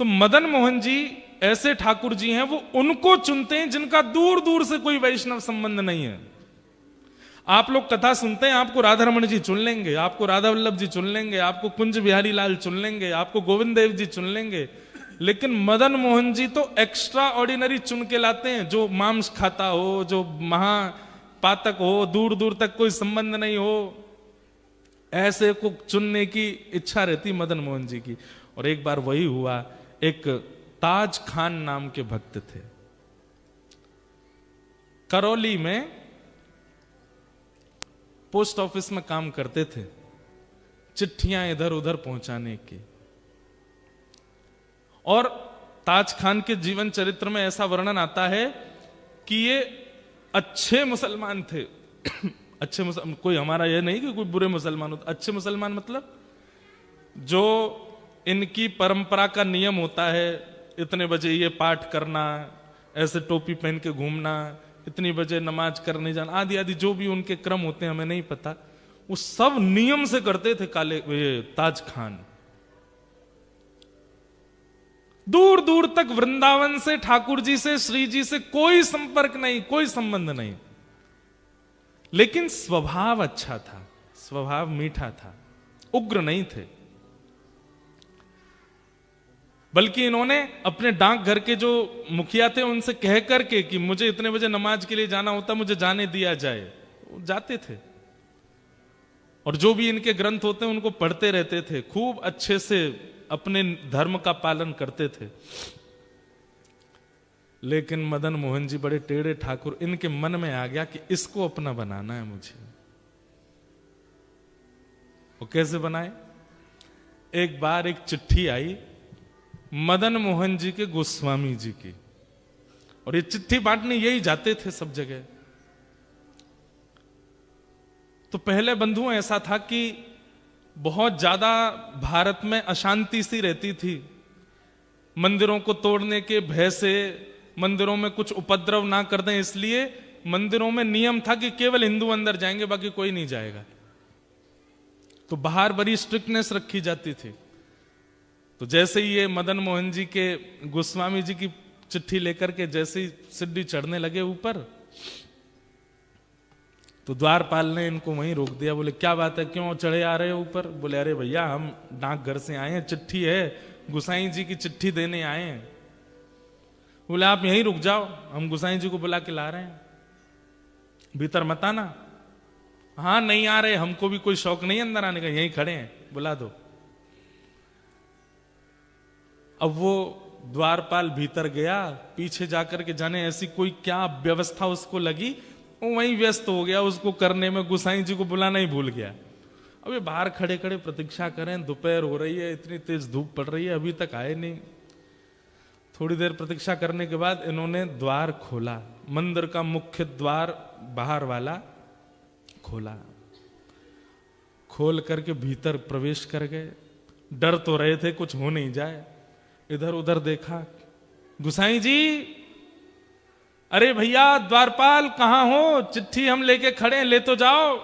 तो मदन मोहन जी ऐसे ठाकुर जी हैं, वो उनको चुनते हैं जिनका दूर दूर से कोई वैष्णव संबंध नहीं है। आप लोग कथा सुनते हैं, आपको राधा रमन जी चुन लेंगे, आपको राधा वल्लभ जी चुन लेंगे, आपको कुंज बिहारी लाल चुन लेंगे, आपको गोविंद देव जी चुन लेंगे, लेकिन मदन मोहन जी तो एक्स्ट्रा ऑर्डिनरी चुन के लाते हैं। जो मांस खाता हो, जो महापातक हो, दूर दूर तक कोई संबंध नहीं हो, ऐसे को चुनने की इच्छा रहती मदन मोहन जी की। और एक बार वही हुआ, एक ताज खान नाम के भक्त थे, करौली में पोस्ट ऑफिस में काम करते थे, चिट्ठियां इधर उधर पहुंचाने की। और ताज खान के जीवन चरित्र में ऐसा वर्णन आता है कि ये अच्छे मुसलमान थे। अच्छे मुसलमान, कोई हमारा ये नहीं कि कोई बुरे मुसलमान होते, अच्छे मुसलमान मतलब जो इनकी परंपरा का नियम होता है, इतने बजे ये पाठ करना, ऐसे टोपी पहन के घूमना, इतनी बजे नमाज करने जाना, आदि आदि जो भी उनके क्रम होते हैं हमें नहीं पता, वो सब नियम से करते थे ताज खान। दूर दूर तक वृंदावन से, ठाकुर जी से, श्री जी से कोई संपर्क नहीं, कोई संबंध नहीं, लेकिन स्वभाव अच्छा था, स्वभाव मीठा था, उग्र नहीं थे। बल्कि इन्होंने अपने डाकघर के जो मुखिया थे उनसे कह करके कि मुझे इतने बजे नमाज के लिए जाना होता, मुझे जाने दिया जाए, वो जाते थे। और जो भी इनके ग्रंथ होते हैं उनको पढ़ते रहते थे, खूब अच्छे से अपने धर्म का पालन करते थे। लेकिन मदन मोहन जी बड़े टेढ़े ठाकुर, इनके मन में आ गया कि इसको अपना बनाना है मुझे। वो कैसे बनाए? एक बार एक चिट्ठी आई मदन मोहन जी के गोस्वामी जी की, और ये चिट्ठी बांटने यही जाते थे सब जगह। तो पहले बंधुओं ऐसा था कि बहुत ज्यादा भारत में अशांति सी रहती थी, मंदिरों को तोड़ने के भय से, मंदिरों में कुछ उपद्रव ना कर दें इसलिए मंदिरों में नियम था कि केवल हिंदू अंदर जाएंगे, बाकी कोई नहीं जाएगा। तो बाहर बड़ी स्ट्रिक्टनेस रखी जाती थी। तो जैसे ही ये मदन मोहन जी के गोस्वामी जी की चिट्ठी लेकर के जैसे ही सीढ़ी चढ़ने लगे ऊपर, तो द्वारपाल ने इनको वहीं रोक दिया। बोले क्या बात है, क्यों चढ़े आ रहे हो ऊपर? बोले अरे भैया हम डाकघर से आए हैं, चिट्ठी है, गुसाई जी की चिट्ठी देने आए हैं। बोले आप यहीं रुक जाओ, हम गुसाई जी को बुला के ला रहे हैं, भीतर मत आना। हाँ नहीं आ रहे, हमको भी कोई शौक नहीं अंदर आने का, यहीं खड़े हैं, बुला दो। अब वो द्वारपाल भीतर गया, पीछे जाकर के जाने ऐसी कोई क्या व्यवस्था उसको लगी, वो वहीं व्यस्त हो गया उसको करने में, गुसाई जी को बुलाना ही भूल गया। अब ये बाहर खड़े खड़े प्रतीक्षा करें, दोपहर हो रही है, इतनी तेज धूप पड़ रही है, अभी तक आए नहीं। थोड़ी देर प्रतीक्षा करने के बाद इन्होंने द्वार खोला, मंदिर का मुख्य द्वार बाहर वाला खोला, खोल करके भीतर प्रवेश कर गए। डर तो रहे थे कुछ हो नहीं जाए, इधर उधर देखा, गुसाई जी, अरे भैया द्वारपाल कहां हो, चिट्ठी हम लेके खड़े हैं, ले तो जाओ।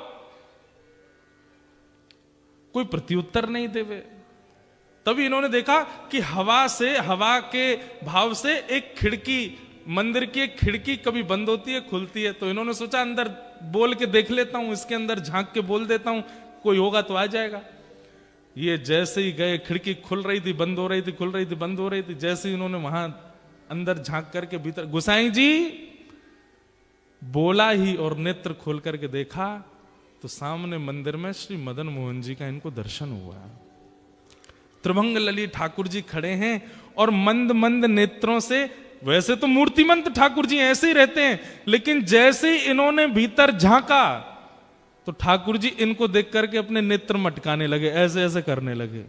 कोई प्रत्युत्तर नहीं देवे। तभी इन्होंने देखा कि हवा से, हवा के भाव से एक खिड़की, मंदिर की एक खिड़की कभी बंद होती है खुलती है, तो इन्होंने सोचा अंदर बोल के देख लेता हूं, इसके अंदर झांक के बोल देता हूं, कोई होगा तो आ जाएगा। ये जैसे ही गए, खिड़की खुल रही थी, बंद हो रही थी, खुल रही थी, बंद हो रही थी। जैसे ही इन्होंने वहां अंदर झांक करके भीतर, गुसाई जी बोला ही और नेत्र खोल करके देखा तो सामने मंदिर में श्री मदन मोहन जी का इनको दर्शन हुआ। त्रिभंग ललित ठाकुर जी खड़े हैं और मंद मंद नेत्रों से, वैसे तो मूर्तिमंत ठाकुर जी ऐसे ही रहते हैं, लेकिन जैसे ही इन्होंने भीतर झांका तो ठाकुर जी इनको देख करके अपने नेत्र मटकाने लगे, ऐसे ऐसे करने लगे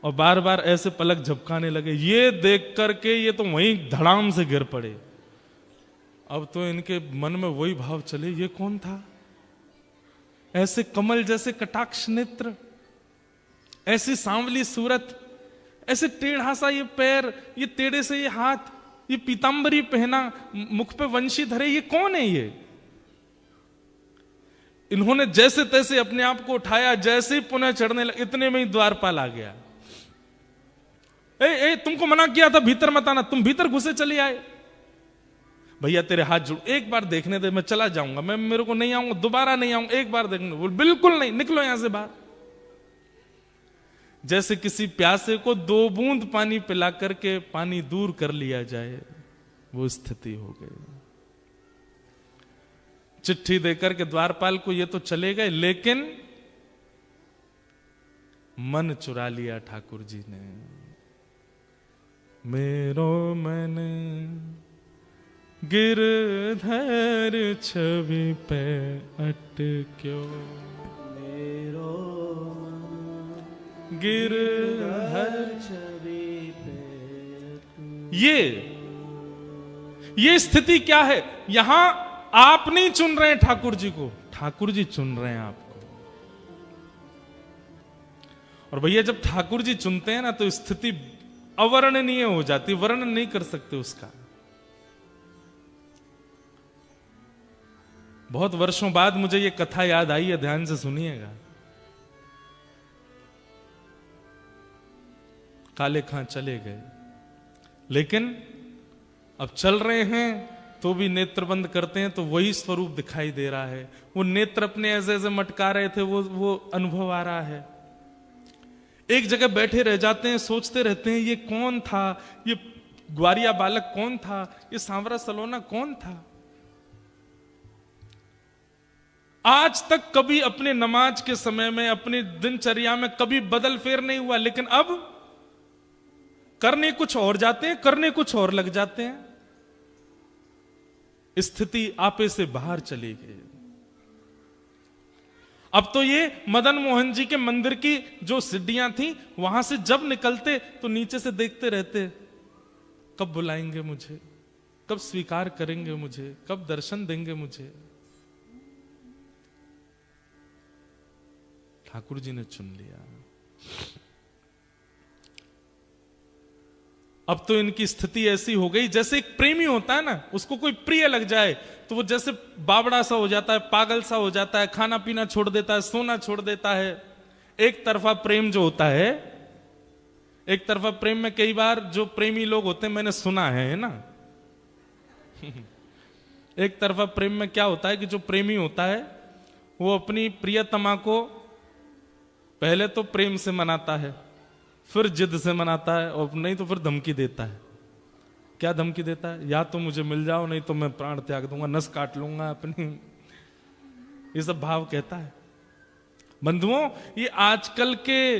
और बार बार ऐसे पलक झपकाने लगे। ये देख करके ये तो वहीं धड़ाम से गिर पड़े। अब तो इनके मन में वही भाव चले, ये कौन था? ऐसे कमल जैसे कटाक्ष नेत्र, ऐसी सांवली सूरत, ऐसे टेढ़ा सा ये पैर, ये टेढ़े से ये हाथ, ये पीतांबरी पहना, मुख पे वंशी धरे, ये कौन है ये? इन्होंने जैसे तैसे अपने आप को उठाया, जैसे ही पुनः चढ़ने लगे, इतने में ही द्वारपाल आ गया। ए तुमको मना किया था भीतर मत आना, तुम भीतर घुसे चले आए। भैया तेरे हाथ जुड़, एक बार देखने दे, मैं चला जाऊंगा, मैं मेरे को नहीं आऊंगा, दोबारा नहीं आऊंगा, एक बार देखने। बोल बिल्कुल नहीं, निकलो यहां से बाहर। जैसे किसी प्यासे को 2 बूंद पानी पिला करके पानी दूर कर लिया जाए, वो स्थिति हो गई। चिट्ठी देकर के द्वारपाल को ये तो चले गए, लेकिन मन चुरा लिया ठाकुर जी ने। मेरो मन गिरधर छवि पे अटक्यो, मेरो गिरधर छवि पे। ये स्थिति क्या है? यहां आप नहीं चुन रहे हैं ठाकुर जी को, ठाकुर जी चुन रहे हैं आपको। और भैया जब ठाकुर जी चुनते हैं ना, तो स्थिति अवर्णनीय हो जाती, वर्णन नहीं कर सकते उसका। बहुत वर्षों बाद मुझे ये कथा याद आई है, ध्यान से सुनिएगा। काले खां चले गए, लेकिन अब चल रहे हैं तो भी नेत्र बंद करते हैं तो वही स्वरूप दिखाई दे रहा है। वो नेत्र अपने ऐसे ऐसे मटका रहे थे, वो अनुभव आ रहा है। एक जगह बैठे रह जाते हैं, सोचते रहते हैं ये कौन था, ये ग्वारिया बालक कौन था, ये सांवरा सलोना कौन था। आज तक कभी अपने नमाज के समय में, अपनी दिनचर्या में कभी बदल फेर नहीं हुआ, लेकिन अब करने कुछ और जाते हैं, करने कुछ और लग जाते हैं। स्थिति आपे से बाहर चली गई। अब तो ये मदन मोहन जी के मंदिर की जो सीढ़ियां थी, वहां से जब निकलते तो नीचे से देखते रहते, कब बुलाएंगे मुझे, कब स्वीकार करेंगे मुझे, कब दर्शन देंगे मुझे। ठाकुर जी ने चुन लिया। अब तो इनकी स्थिति ऐसी हो गई, जैसे एक प्रेमी होता है ना, उसको कोई प्रिय लग जाए तो वो जैसे बावड़ा सा हो जाता है, पागल सा हो जाता है, खाना पीना छोड़ देता है, सोना छोड़ देता है। एक तरफा प्रेम जो होता है, एक तरफा प्रेम में कई बार जो प्रेमी लोग होते हैं, मैंने सुना है ना एक तरफा प्रेम में क्या होता है कि जो प्रेमी होता है वो अपनी प्रियतमा को पहले तो प्रेम से मनाता है, फिर जिद से मनाता है, और नहीं तो फिर धमकी देता है। क्या धमकी देता है? या तो मुझे मिल जाओ, नहीं तो मैं प्राण त्याग दूंगा, नस काट लूंगा अपनी। ये सब भाव कहता है। बंधुओं, ये आजकल के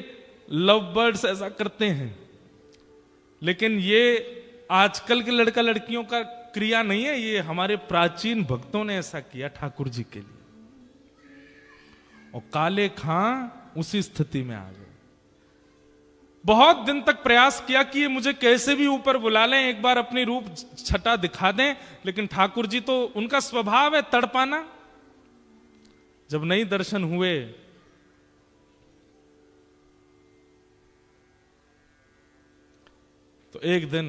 लव बर्ड्स ऐसा करते हैं, लेकिन ये आजकल के लड़का लड़कियों का क्रिया नहीं है, ये हमारे प्राचीन भक्तों ने ऐसा किया ठाकुर जी के लिए। और काले खां उसी स्थिति में आ गए। बहुत दिन तक प्रयास किया कि ये मुझे कैसे भी ऊपर बुला लें, एक बार अपनी रूप छटा दिखा दें, लेकिन ठाकुर जी तो, उनका स्वभाव है तड़पाना। जब नहीं दर्शन हुए तो एक दिन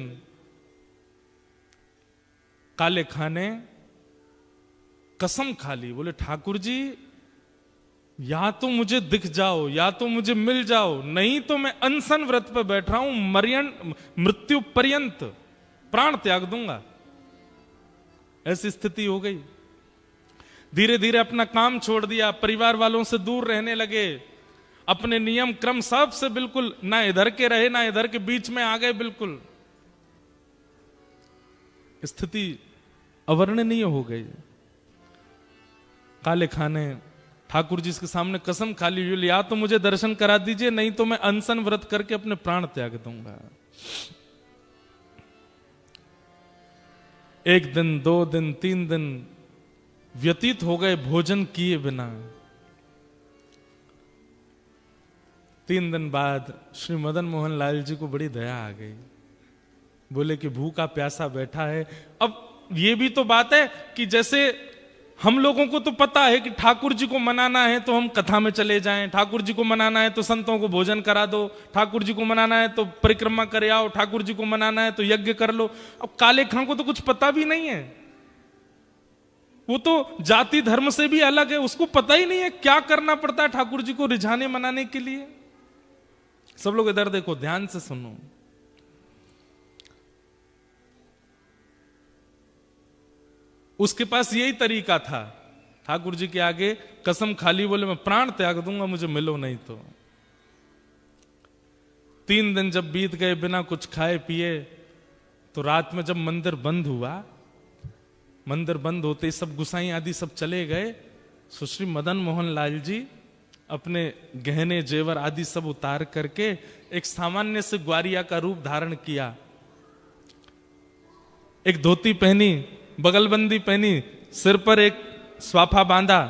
काले खां ने कसम खा ली, बोले ठाकुर जी या तो मुझे दिख जाओ, या तो मुझे मिल जाओ, नहीं तो मैं अनशन व्रत पर बैठ रहा हूं, मृत्यु पर्यंत प्राण त्याग दूंगा। ऐसी स्थिति हो गई। धीरे धीरे अपना काम छोड़ दिया, परिवार वालों से दूर रहने लगे, अपने नियम क्रम सब से बिल्कुल ना इधर के रहे ना इधर के बीच में आ गए। बिल्कुल स्थिति अवर्णनीय हो गई। काले खां ने ठाकुर जी के सामने कसम खा ली, या तो मुझे दर्शन करा दीजिए, नहीं तो मैं अनशन व्रत करके अपने प्राण त्याग दूंगा। 1 दिन 2 दिन 3 दिन व्यतीत हो गए भोजन किए बिना। 3 दिन बाद श्री मदन मोहन लाल जी को बड़ी दया आ गई। बोले कि भूखा प्यासा बैठा है। अब ये भी तो बात है कि जैसे हम लोगों को तो पता है कि ठाकुर जी को मनाना है तो हम कथा में चले जाएं, ठाकुर जी को मनाना है तो संतों को भोजन करा दो, ठाकुर जी को मनाना है तो परिक्रमा करे आओ, ठाकुर जी को मनाना है तो यज्ञ कर लो। अब काले खां को तो कुछ पता भी नहीं है, वो तो जाति धर्म से भी अलग है, उसको पता ही नहीं है क्या करना पड़ता है ठाकुर जी को रिझाने मनाने के लिए। सब लोग इधर देखो, ध्यान से सुनो। उसके पास यही तरीका था, ठाकुर जी के आगे कसम खाली बोले मैं प्राण त्याग दूंगा, मुझे मिलो नहीं तो। 3 दिन जब बीत गए बिना कुछ खाए पिए, तो रात में जब मंदिर बंद हुआ, मंदिर बंद होते सब गुसाई आदि सब चले गए, सुश्री मदन मोहन लाल जी अपने गहने जेवर आदि सब उतार करके एक सामान्य से ग्वारिया का रूप धारण किया। एक धोती पहनी, बगलबंदी पहनी, सिर पर एक स्वाफा बांधा,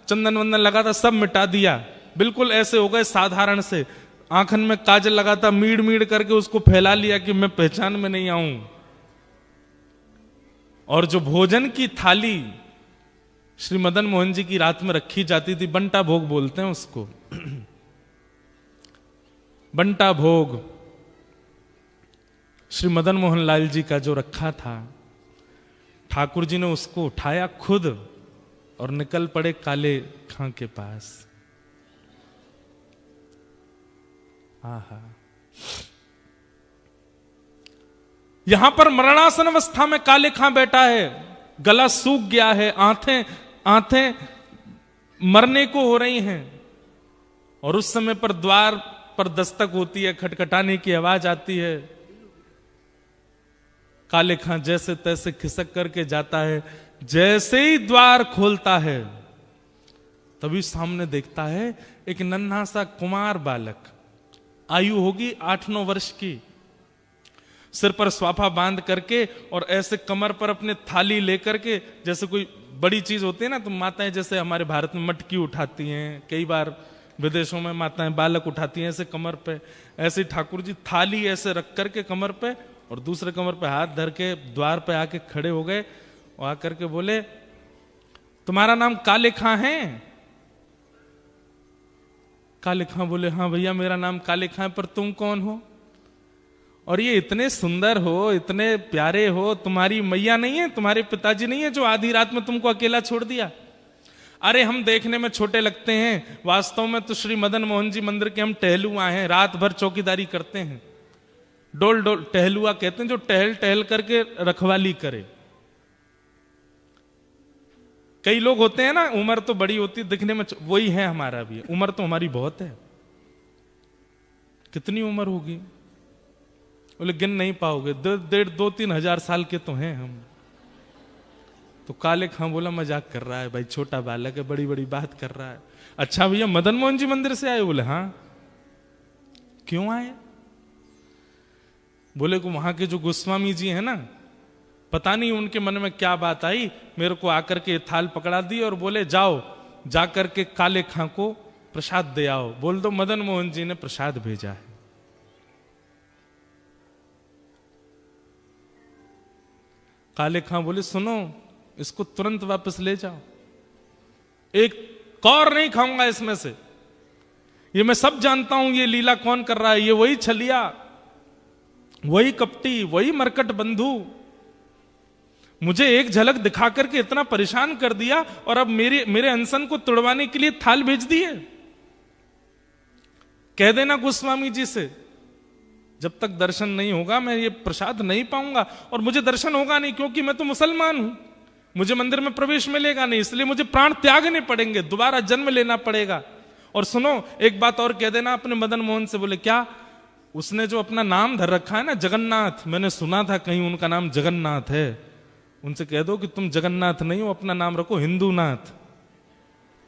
चंदन वंदन लगा था, सब मिटा दिया, बिल्कुल ऐसे हो गए साधारण से। आंखन में काजल लगाता, मीड़ मीड़ करके उसको फैला लिया कि मैं पहचान में नहीं आऊं। और जो भोजन की थाली श्री मदन मोहन जी की रात में रखी जाती थी, बंटा भोग बोलते हैं उसको, बंटा भोग श्री मदन मोहन लाल जी का जो रखा था, ठाकुर जी ने उसको उठाया खुद और निकल पड़े काले खां के पास। आहा, यहां पर मरणासन अवस्था में काले खां बैठा है, गला सूख गया है, आंखें मरने को हो रही हैं, और उस समय पर द्वार पर दस्तक होती है, खटखटाने की आवाज आती है। काले खां जैसे तैसे खिसक करके जाता है, जैसे ही द्वार खोलता है तभी सामने देखता है एक नन्हा सा कुमार बालक, आयु होगी 8-9 वर्ष की, सिर पर स्वाफा बांध करके और ऐसे कमर पर अपने थाली लेकर के, जैसे कोई बड़ी चीज होती है ना, तो माताएं जैसे हमारे भारत में मटकी उठाती हैं, कई बार विदेशों में माताएं बालक उठाती हैं ऐसे कमर पे, ऐसे ठाकुर जी थाली ऐसे रख करके कमर पे और दूसरे कमर पे हाथ धर के द्वार पे आके खड़े हो गए और आकर के बोले, तुम्हारा नाम काले खां है? काले खां बोले, हाँ भैया मेरा नाम काले खां है, पर तुम कौन हो? और ये इतने सुंदर हो, इतने प्यारे हो, तुम्हारी मैया नहीं है, तुम्हारे पिताजी नहीं है जो आधी रात में तुमको अकेला छोड़ दिया? अरे हम देखने में छोटे लगते हैं, वास्तव में तो श्री मदन मोहन जी मंदिर के हम टहलुआ हैं, रात भर चौकीदारी करते हैं। डोल डोल टहलुआ कहते हैं जो टहल टहल करके रखवाली करे। कई लोग होते हैं ना, उम्र तो बड़ी होती है दिखने में, वही है हमारा भी, उम्र तो हमारी बहुत है। कितनी उम्र होगी? बोले गिन नहीं पाओगे, 2-3 हजार साल के तो हैं हम। तो काले खां बोला मजाक कर रहा है भाई, छोटा बालक है, बड़ी बड़ी बात कर रहा है। अच्छा भैया मदन मोहन जी मंदिर से आए? बोले हाँ। क्यों आए? बोले को वहां के जो गोस्वामी जी हैं ना, पता नहीं उनके मन में क्या बात आई, मेरे को आकर के थाल पकड़ा दी और बोले जाओ जाकर के काले खां को प्रसाद दे आओ। बोल दो मदन मोहन जी ने प्रसाद भेजा है। काले खां बोले सुनो, इसको तुरंत वापस ले जाओ, एक कौर नहीं खाऊंगा इसमें से। ये मैं सब जानता हूं ये लीला कौन कर रहा है, ये वही छलिया, वही कपटी, वही मरकट बंधु, मुझे एक झलक दिखा करके इतना परेशान कर दिया और अब मेरे अनशन को तुड़वाने के लिए थाल भेज दिए। कह देना गोस्वामी जी से जब तक दर्शन नहीं होगा मैं ये प्रसाद नहीं पाऊंगा, और मुझे दर्शन होगा नहीं क्योंकि मैं तो मुसलमान हूं, मुझे मंदिर में प्रवेश मिलेगा नहीं, इसलिए मुझे प्राण त्यागने पड़ेंगे, दोबारा जन्म लेना पड़ेगा। और सुनो एक बात और कह देना अपने मदन मोहन से। बोले क्या? उसने जो अपना नाम धर रखा है ना जगन्नाथ, मैंने सुना था कहीं उनका नाम जगन्नाथ है, उनसे कह दो कि तुम जगन्नाथ नहीं हो, अपना नाम रखो हिंदूनाथ,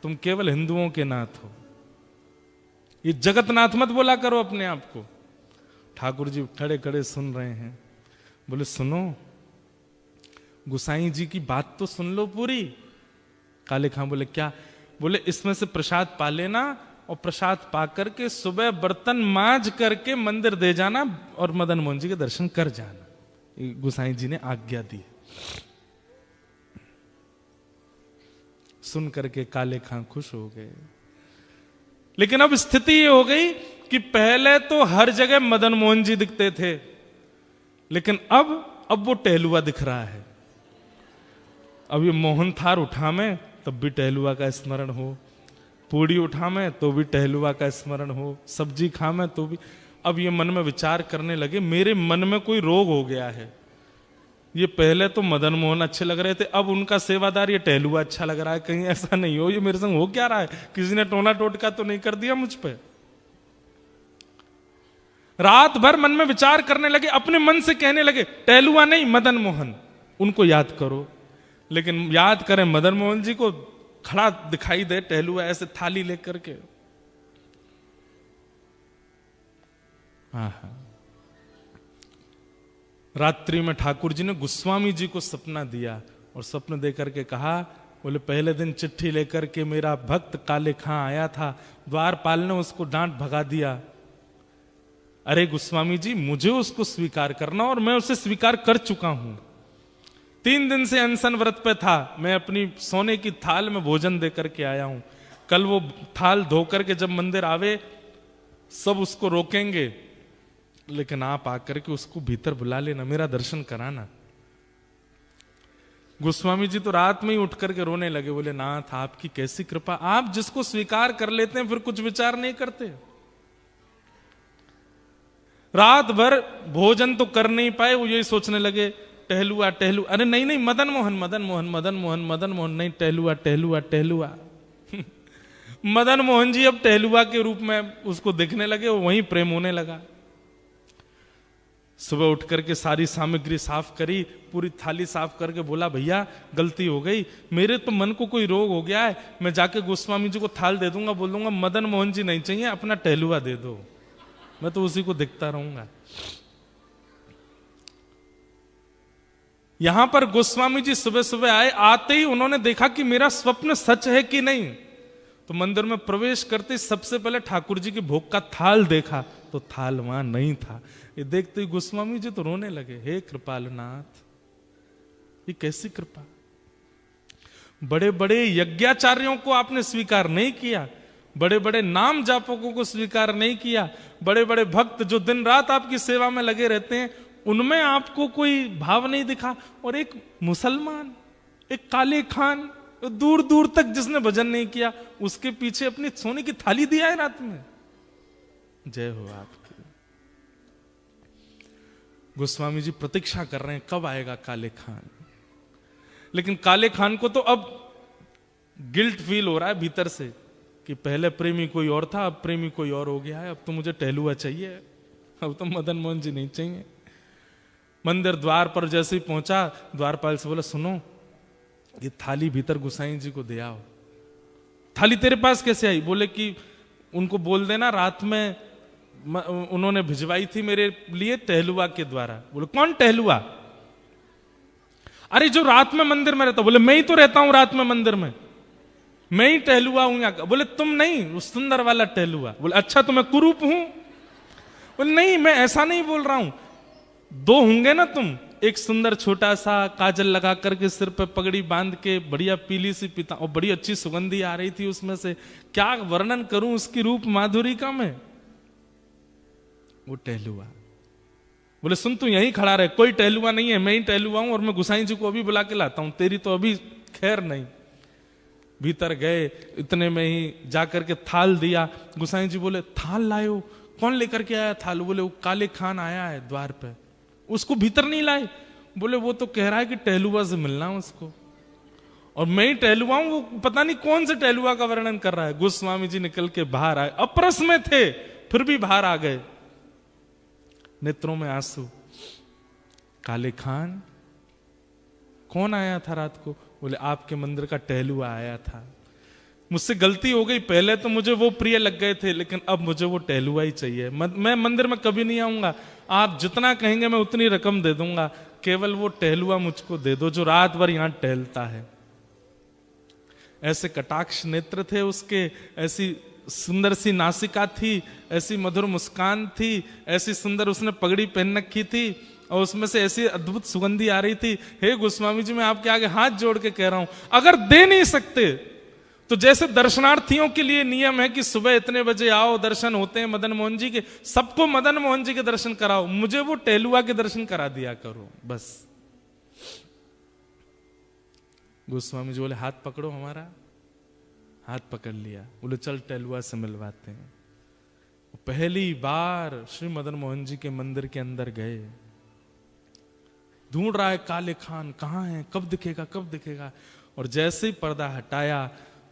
तुम केवल हिंदुओं के नाथ हो, ये जगतनाथ मत बोला करो अपने आप को। ठाकुर जी खड़े खड़े सुन रहे हैं। बोले सुनो गुसाई जी की बात तो सुन लो पूरी। काले खां बोले क्या? बोले इसमें से प्रसाद पा लेना और प्रसाद पा करके सुबह बर्तन मांज करके मंदिर दे जाना और मदन मोहन जी के दर्शन कर जाना। गुसाई जी ने आज्ञा दी। सुन करके काले खां खुश हो गए। लेकिन अब स्थिति ये हो गई कि पहले तो हर जगह मदन मोहन जी दिखते थे, लेकिन अब वो टहलुआ दिख रहा है। अब ये मोहन थार उठा में तब भी टहलुआ का स्मरण हो, पूड़ी उठा में तो भी टहलुआ का स्मरण हो, सब्जी खा में तो भी। अब ये मन में विचार करने लगे मेरे मन में कोई रोग हो गया है, ये पहले तो मदन मोहन अच्छे लग रहे थे, अब उनका सेवादार ये टहलुआ अच्छा लग रहा है, कहीं ऐसा नहीं हो ये मेरे संग हो क्या रहा है, किसी ने टोना टोटका तो नहीं कर दिया मुझ पे। रात भर मन में विचार करने लगे, अपने मन से कहने लगे टहलुआ नहीं मदन मोहन, उनको याद करो। लेकिन याद करें मदन मोहन जी को, खड़ा दिखाई दे टहलुआ ऐसे थाली लेकर के। रात्रि में ठाकुर जी ने गोस्वामी जी को सपना दिया और सपने देकर के कहा, बोले पहले दिन चिट्ठी लेकर के मेरा भक्त काले खां आया था, द्वारपाल ने उसको डांट भगा दिया। अरे गोस्वामी जी मुझे उसको स्वीकार करना और मैं उसे स्वीकार कर चुका हूं। 3 दिन से अनशन व्रत पे था, मैं अपनी सोने की थाल में भोजन देकर के आया हूं। कल वो थाल धोकर के जब मंदिर आवे सब उसको रोकेंगे, लेकिन आप आकर के उसको भीतर बुला लेना, मेरा दर्शन कराना। गोस्वामी जी तो रात में ही उठ करके रोने लगे, बोले नाथ आपकी कैसी कृपा, आप जिसको स्वीकार कर लेते हैं फिर कुछ विचार नहीं करते। रात भर भोजन तो कर नहीं पाए, वो यही सोचने लगे टहलुआ टहलुआ, अरे नहीं नहीं मदन मोहन मदन मोहन मदन मोहन मदन मोहन, नहीं टहलुआ टहलुआ टहलुआ। मदन मोहन जी अब टहलुआ के रूप में उसको देखने लगे, वहीं प्रेम होने लगा। सुबह उठ करके सारी सामग्री साफ करी, पूरी थाली साफ करके बोला भैया गलती हो गई, मेरे तो मन को कोई रोग हो गया है, मैं जाके गोस्वामी जी को थाल दे दूंगा, बोल दूंगा मदन मोहन जी नहीं चाहिए, अपना टहलुआ दे दो, मैं तो उसी को देखता रहूंगा। यहां पर गोस्वामी जी सुबह सुबह आए, आते ही उन्होंने देखा कि मेरा स्वप्न सच है कि नहीं। तो मंदिर में प्रवेश करते सबसे पहले ठाकुर जी के भोग का थाल देखा, तो थाल वहां नहीं था। ये देखते ही गोस्वामी जी तो रोने लगे, हे कृपालनाथ ये कैसी कृपा, बड़े बड़े यज्ञाचार्यों को आपने स्वीकार नहीं किया, बड़े बड़े नाम जापकों को स्वीकार नहीं किया, बड़े बड़े भक्त जो दिन रात आपकी सेवा में लगे रहते हैं उनमें आपको कोई भाव नहीं दिखा, और एक मुसलमान, एक काले खान, दूर दूर तक जिसने भजन नहीं किया, उसके पीछे अपनी सोने की थाली दिया है रात में। जय हो आपकी। गोस्वामी जी प्रतीक्षा कर रहे हैं कब आएगा काले खान, लेकिन काले खान को तो अब गिल्ट फील हो रहा है भीतर से कि पहले प्रेमी कोई और था, अब प्रेमी कोई और हो गया है, अब तो मुझे टहलुआ चाहिए, अब तो मदन मोहन जी नहीं चाहिए। मंदिर द्वार पर जैसे ही पहुंचा, द्वारपाल से बोला सुनो ये थाली भीतर गोसाई जी को दे आओ। थाली तेरे पास कैसे आई? बोले कि उनको बोल देना रात में उन्होंने भिजवाई थी मेरे लिए टहलुआ के द्वारा। बोले कौन टहलुआ? अरे जो रात में मंदिर में रहता। बोले मैं ही तो रहता हूं रात में मंदिर में, मैं ही टहलुआ हूं यहाँ का। बोले तुम नहीं, उस सुंदर वाला टहलुआ। बोले अच्छा तो मैं कुरूप हूं? बोले नहीं मैं ऐसा नहीं बोल रहा हूं, 2 होंगे ना तुम, एक सुंदर छोटा सा काजल लगा करके सिर पे पगड़ी बांध के बढ़िया पीली सी पिता, और बड़ी अच्छी सुगंधी आ रही थी उसमें से, क्या वर्णन करूं उसकी रूप माधुरी का मैं। वो टहलुआ। बोले सुन तू यहीं खड़ा रहे, कोई टहलुआ नहीं है, मैं ही टहलुआ हूं और मैं गोसाई जी को अभी बुला के लाता हूं, तेरी तो अभी खैर नहीं। भीतर गए, इतने में ही जाकर के थाल दिया। गोसाई जी बोले थाल लाए हो? कौन लेकर के आया थाल? बोले वो काले खान आया है द्वार पे, उसको भीतर नहीं लाए? बोले वो तो कह रहा है कि टहलुआ से मिलना है उसको, और मैं ही टहलुआ हूं, वो पता नहीं कौन से टहलुआ का वर्णन कर रहा है। गोस्वामी जी निकल के बाहर आए, अप्रस में थे फिर भी बाहर आ गए, नेत्रों में आंसू। काले खान कौन आया था रात को? बोले आपके मंदिर का टहलुआ आया था, मुझसे गलती हो गई, पहले तो मुझे वो प्रिय लग गए थे, लेकिन अब मुझे वो टहलुआ ही चाहिए। मैं मंदिर में कभी नहीं आऊंगा, आप जितना कहेंगे मैं उतनी रकम दे दूंगा, केवल वो टहलुआ मुझको दे दो जो रात भर यहां टहलता है। ऐसे कटाक्ष नेत्र थे उसके, ऐसी सुंदर सी नासिका थी, ऐसी मधुर मुस्कान थी, ऐसी सुंदर उसने पगड़ी पहन रखी थी, और उसमें से ऐसी अद्भुत सुगंधी आ रही थी। हे गोस्वामी जी मैं आपके आगे हाथ जोड़ के कह रहा हूं, अगर दे नहीं सकते तो जैसे दर्शनार्थियों के लिए नियम है कि सुबह इतने बजे आओ, दर्शन होते हैं मदन मोहन जी के, सबको मदन मोहन जी के दर्शन कराओ, मुझे वो टहलुआ के दर्शन करा दिया करो बस। गोस्वामी जी बोले हाथ पकड़ो हमारा, हाथ पकड़ लिया। बोले चल टहलुआ से मिलवाते हैं। पहली बार श्री मदन मोहन जी के मंदिर के अंदर गए, ढूंढ रहा है काले खान कहाँ है, कब दिखेगा कब दिखेगा। और जैसे ही पर्दा हटाया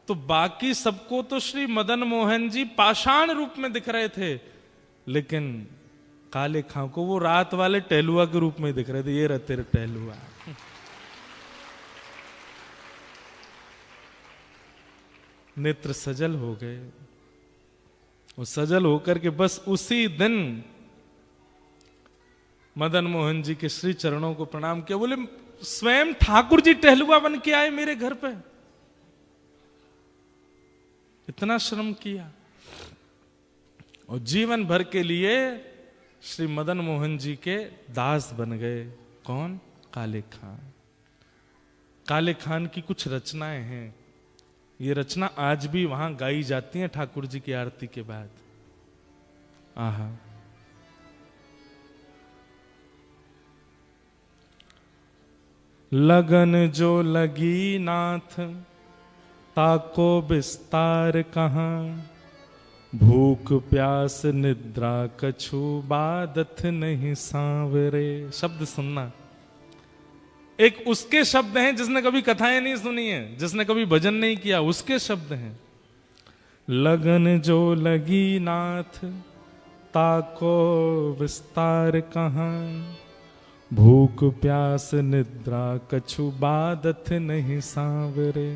तो बाकी सबको तो श्री मदन मोहन जी पाषाण रूप में दिख रहे थे, लेकिन काले खां को वो रात वाले टहलुआ के रूप में दिख रहे थे। ये रहे तेरे टहलुआ। नेत्र सजल हो गए। वो सजल होकर के बस उसी दिन मदन मोहन जी के श्री चरणों को प्रणाम किया। बोले स्वयं ठाकुर जी टहलुआ बन के आए मेरे घर पे, इतना श्रम किया। और जीवन भर के लिए श्री मदन मोहन जी के दास बन गए। कौन? काले खान। काले खान की कुछ रचनाएं हैं, ये रचना आज भी वहां गाई जाती हैं ठाकुर जी की आरती के बाद। आहा, लगन जो लगी नाथ ताको विस्तार कहां, भूख प्यास निद्रा कछु बादत नहीं सांवरे। शब्द सुनना, एक उसके शब्द हैं जिसने कभी कथाएं नहीं सुनी है, जिसने कभी भजन नहीं किया, उसके शब्द हैं। लगन जो लगी नाथ ताको विस्तार कहां, भूख प्यास निद्रा कछु बादत नहीं सांवरे।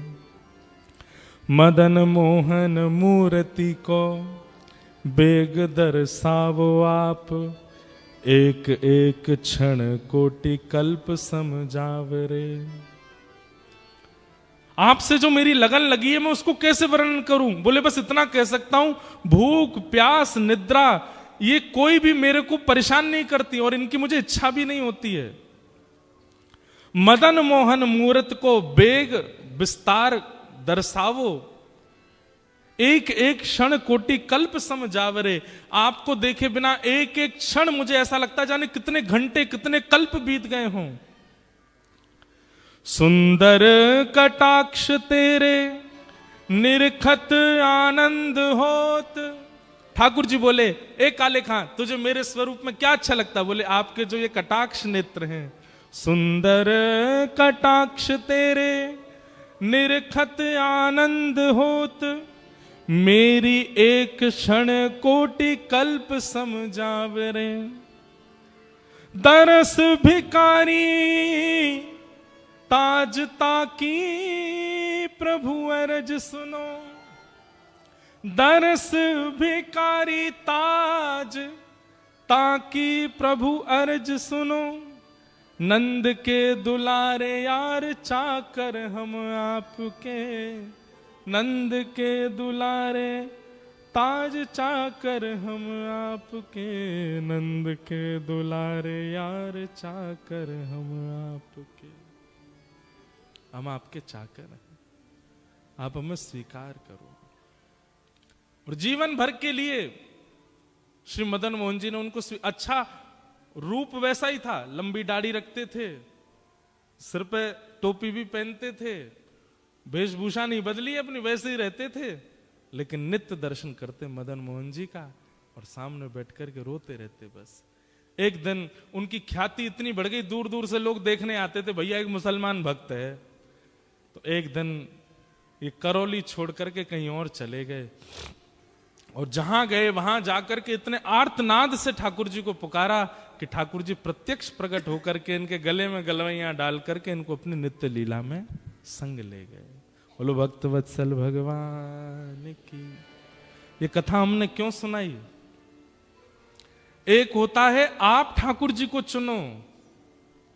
मदन मोहन मूर्ति को बेग दर्शावो आप, एक एक क्षण कोटि कल्प समझावरे। आपसे जो मेरी लगन लगी है मैं उसको कैसे वर्णन करूं? बोले बस इतना कह सकता हूं, भूख प्यास निद्रा ये कोई भी मेरे को परेशान नहीं करती और इनकी मुझे इच्छा भी नहीं होती है। मदन मोहन मूर्त को बेग विस्तार दर्शावो, एक एक क्षण कोटि कल्प समझावरे। आपको देखे बिना एक एक क्षण मुझे ऐसा लगता जाने कितने घंटे कितने कल्प बीत गए हों। सुंदर कटाक्ष तेरे निरखत आनंद होत। ठाकुर जी बोले, ए काले खां तुझे मेरे स्वरूप में क्या अच्छा लगता? बोले आपके जो ये कटाक्ष नेत्र हैं। सुंदर कटाक्ष तेरे निरखत आनंद होत, मेरी एक क्षण कोटि कल्प समझावरे। दरस भिकारी ताज ताकी प्रभु अरज सुनो। दरस भिकारी ताज ताकी प्रभु अर्ज सुनो। नंद के दुलारे यार चाकर हम आपके, नंद के दुलारे ताज चाकर हम आपके, नंद के दुलारे यार चाकर हम आपके। हम आपके चाकर हैं, आप हमें स्वीकार करो। और जीवन भर के लिए श्री मदन मोहन जी ने उनको अच्छा रूप वैसा ही था, लंबी दाढ़ी रखते थे, सिर पे टोपी भी पहनते थे, वेशभूषा नहीं बदली अपनी, वैसे ही रहते थे, लेकिन नित्य दर्शन करते मदन मोहन जी का और सामने बैठ कर के रोते रहते। बस एक दिन उनकी ख्याति इतनी बढ़ गई, दूर दूर से लोग देखने आते थे, भैया एक मुसलमान भक्त है। तो एक दिन ये करौली छोड़ करके कहीं और चले गए और जहां गए वहां जाकर के इतने आर्तनाद से ठाकुर जी को पुकारा कि ठाकुर जी प्रत्यक्ष प्रकट होकर के इनके गले में गलवैयां डाल करके इनको अपनी नित्य लीला में संग ले गए। बोलो भक्त वत्सल भगवान की। ये कथा हमने क्यों सुनाई? एक होता है आप ठाकुर जी को चुनो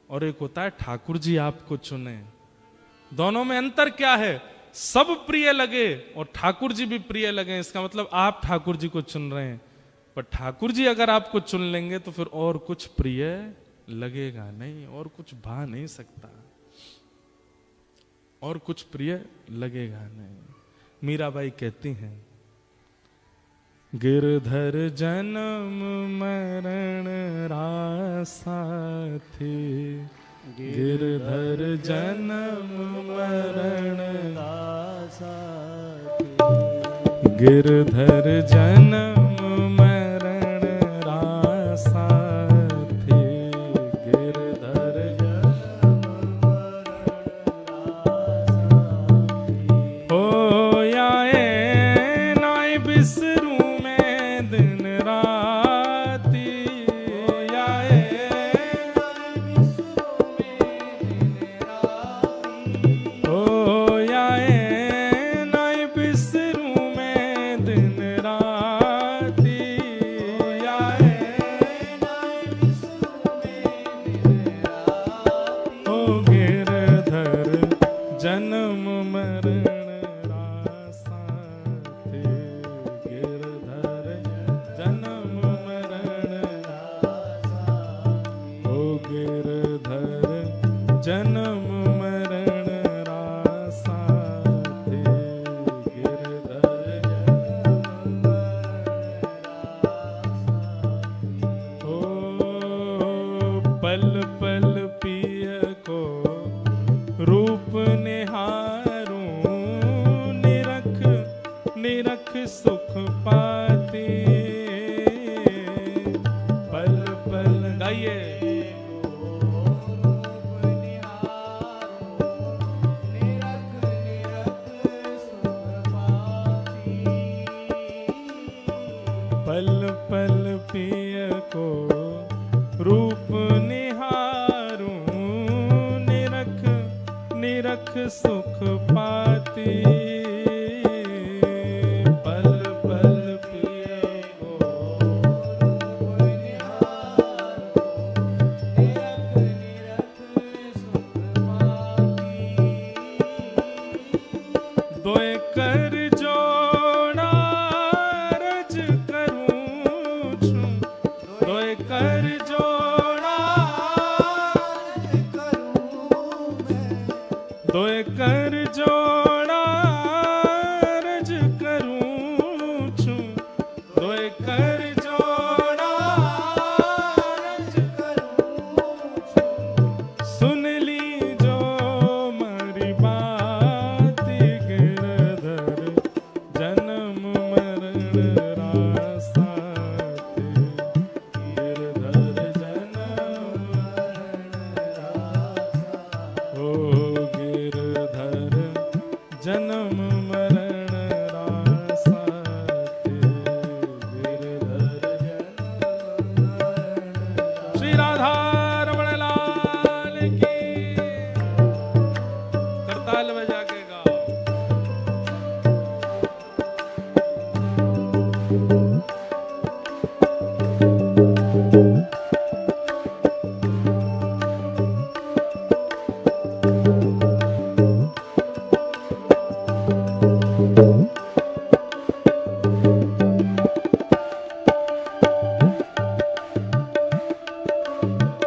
और एक होता है ठाकुर जी आपको चुने। दोनों में अंतर क्या है? सब प्रिय लगे और ठाकुर जी भी प्रिय लगे, इसका मतलब आप ठाकुर जी को चुन रहे हैं। पर ठाकुर जी अगर आपको चुन लेंगे तो फिर और कुछ प्रिय लगेगा नहीं, और कुछ भा नहीं सकता, और कुछ प्रिय लगेगा नहीं। मीराबाई कहती हैं, गिरधर जन्म मरण रासा थे, गिरधर जन्म मरण रासा थे, गिरधर जन्म मरण रासा थे, गिरधर जन्म गिरधर जन्म मरण रासा थे, गिरधर जन्म ओ पल पल पिय को रूप निहारूं, निरख निरख सुख पाते, पल पल गाइए पल पल पिय को रूप निहारूं, निरख निरख सुख पाती, पल पल पिय को रूप निहारूं, निरख निरख सुख पाती, दोए कर जोड़ा रज करूं छूं, दोए कर जोड़ा दोए कर जोड़ा रज करूं छूं, दोए कर जोड़ा रज करूं छूं, सुन ली जो मारी बात, गिरधर जन्म मरण रासा थे, गिरधर जन्म मरण रासा, ओ गिरधर जन्म मरण रासा थे, गिरधर जन्म मरण रासा। श्री राधा रमण लाल की, करताल बजा के गाओ।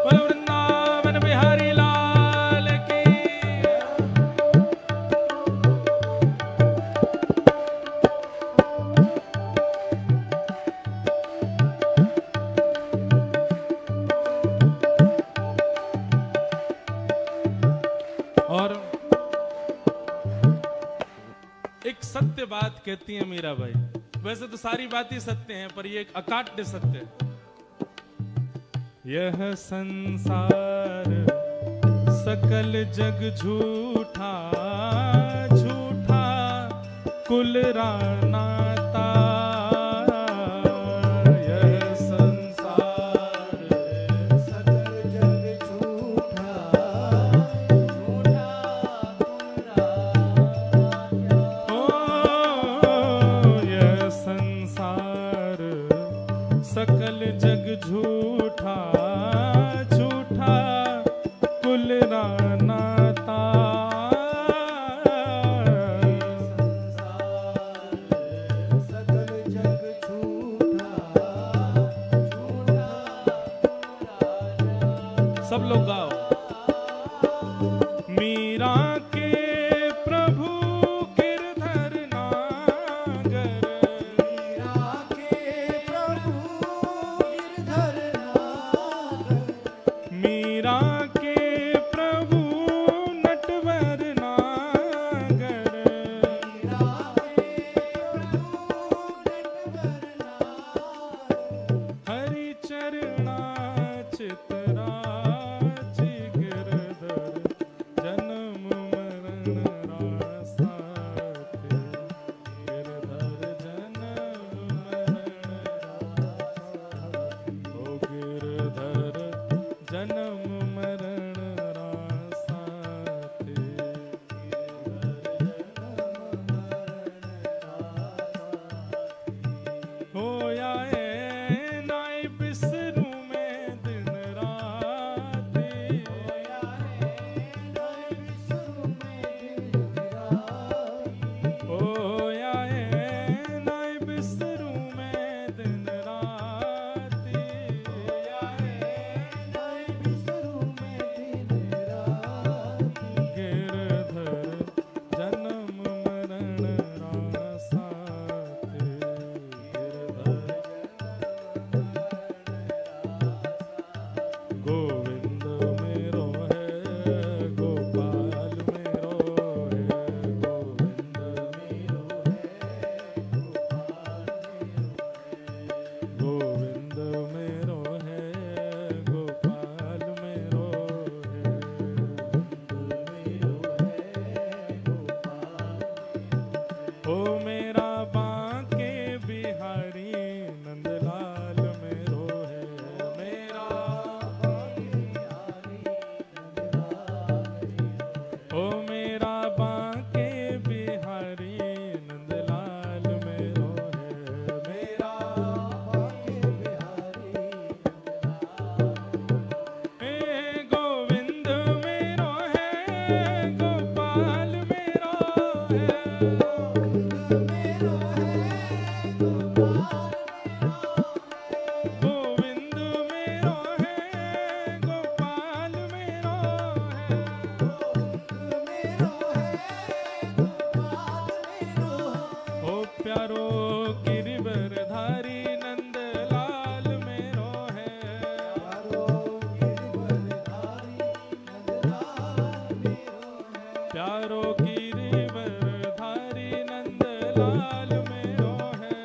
बोल वृंदावन बिहारी लाल की। और एक सत्य बात कहती है मीराबाई, वैसे तो सारी बातें सत्य हैं पर ये एक अकाट्य सत्य है, यह संसार सकल जग झूठा, झूठा कुल रानाता, यह संसार सकल जग झूठा, झूठा कुल रानाता, ओ यह संसार सकल जग झूठा, झूठा कुल रानाता, सकल जग झूठा, झूठा सब लोग गाओ। मीरा के प्रभु गिरधर नागर, मीरा के प्रभु गिरधर नागर, मीरा के प्रभु नटवर नागर, मीरा के प्रभु नटवर नागर, हरि चरणा चितराज, गिरधर जन्म मरण रासा थे, गिरधर जन्म मरण रासा, ओ गिरधर जन्म मरण रासा थे, गिरधर जन्म मरण रासा, होया है नाई बिसरू में दिन रात, होया है नाई बिसरू में दिन रात, होया है नाई बिसरू में दिन रात, होया है नाई बिसरू में ओ मेरा बांके बिहारी नंदलाल मेरो है, मेरा बांके बिहारी हे गोविंद मेरो है, गोपाल मेरो है, गोविंद मेरो है, गोपाल मेरो है, ओ प्यारो गिरिवरधारी नंदलाल मेरो है, प्यारो गिरिवरधारी नंदलाल मेरो है,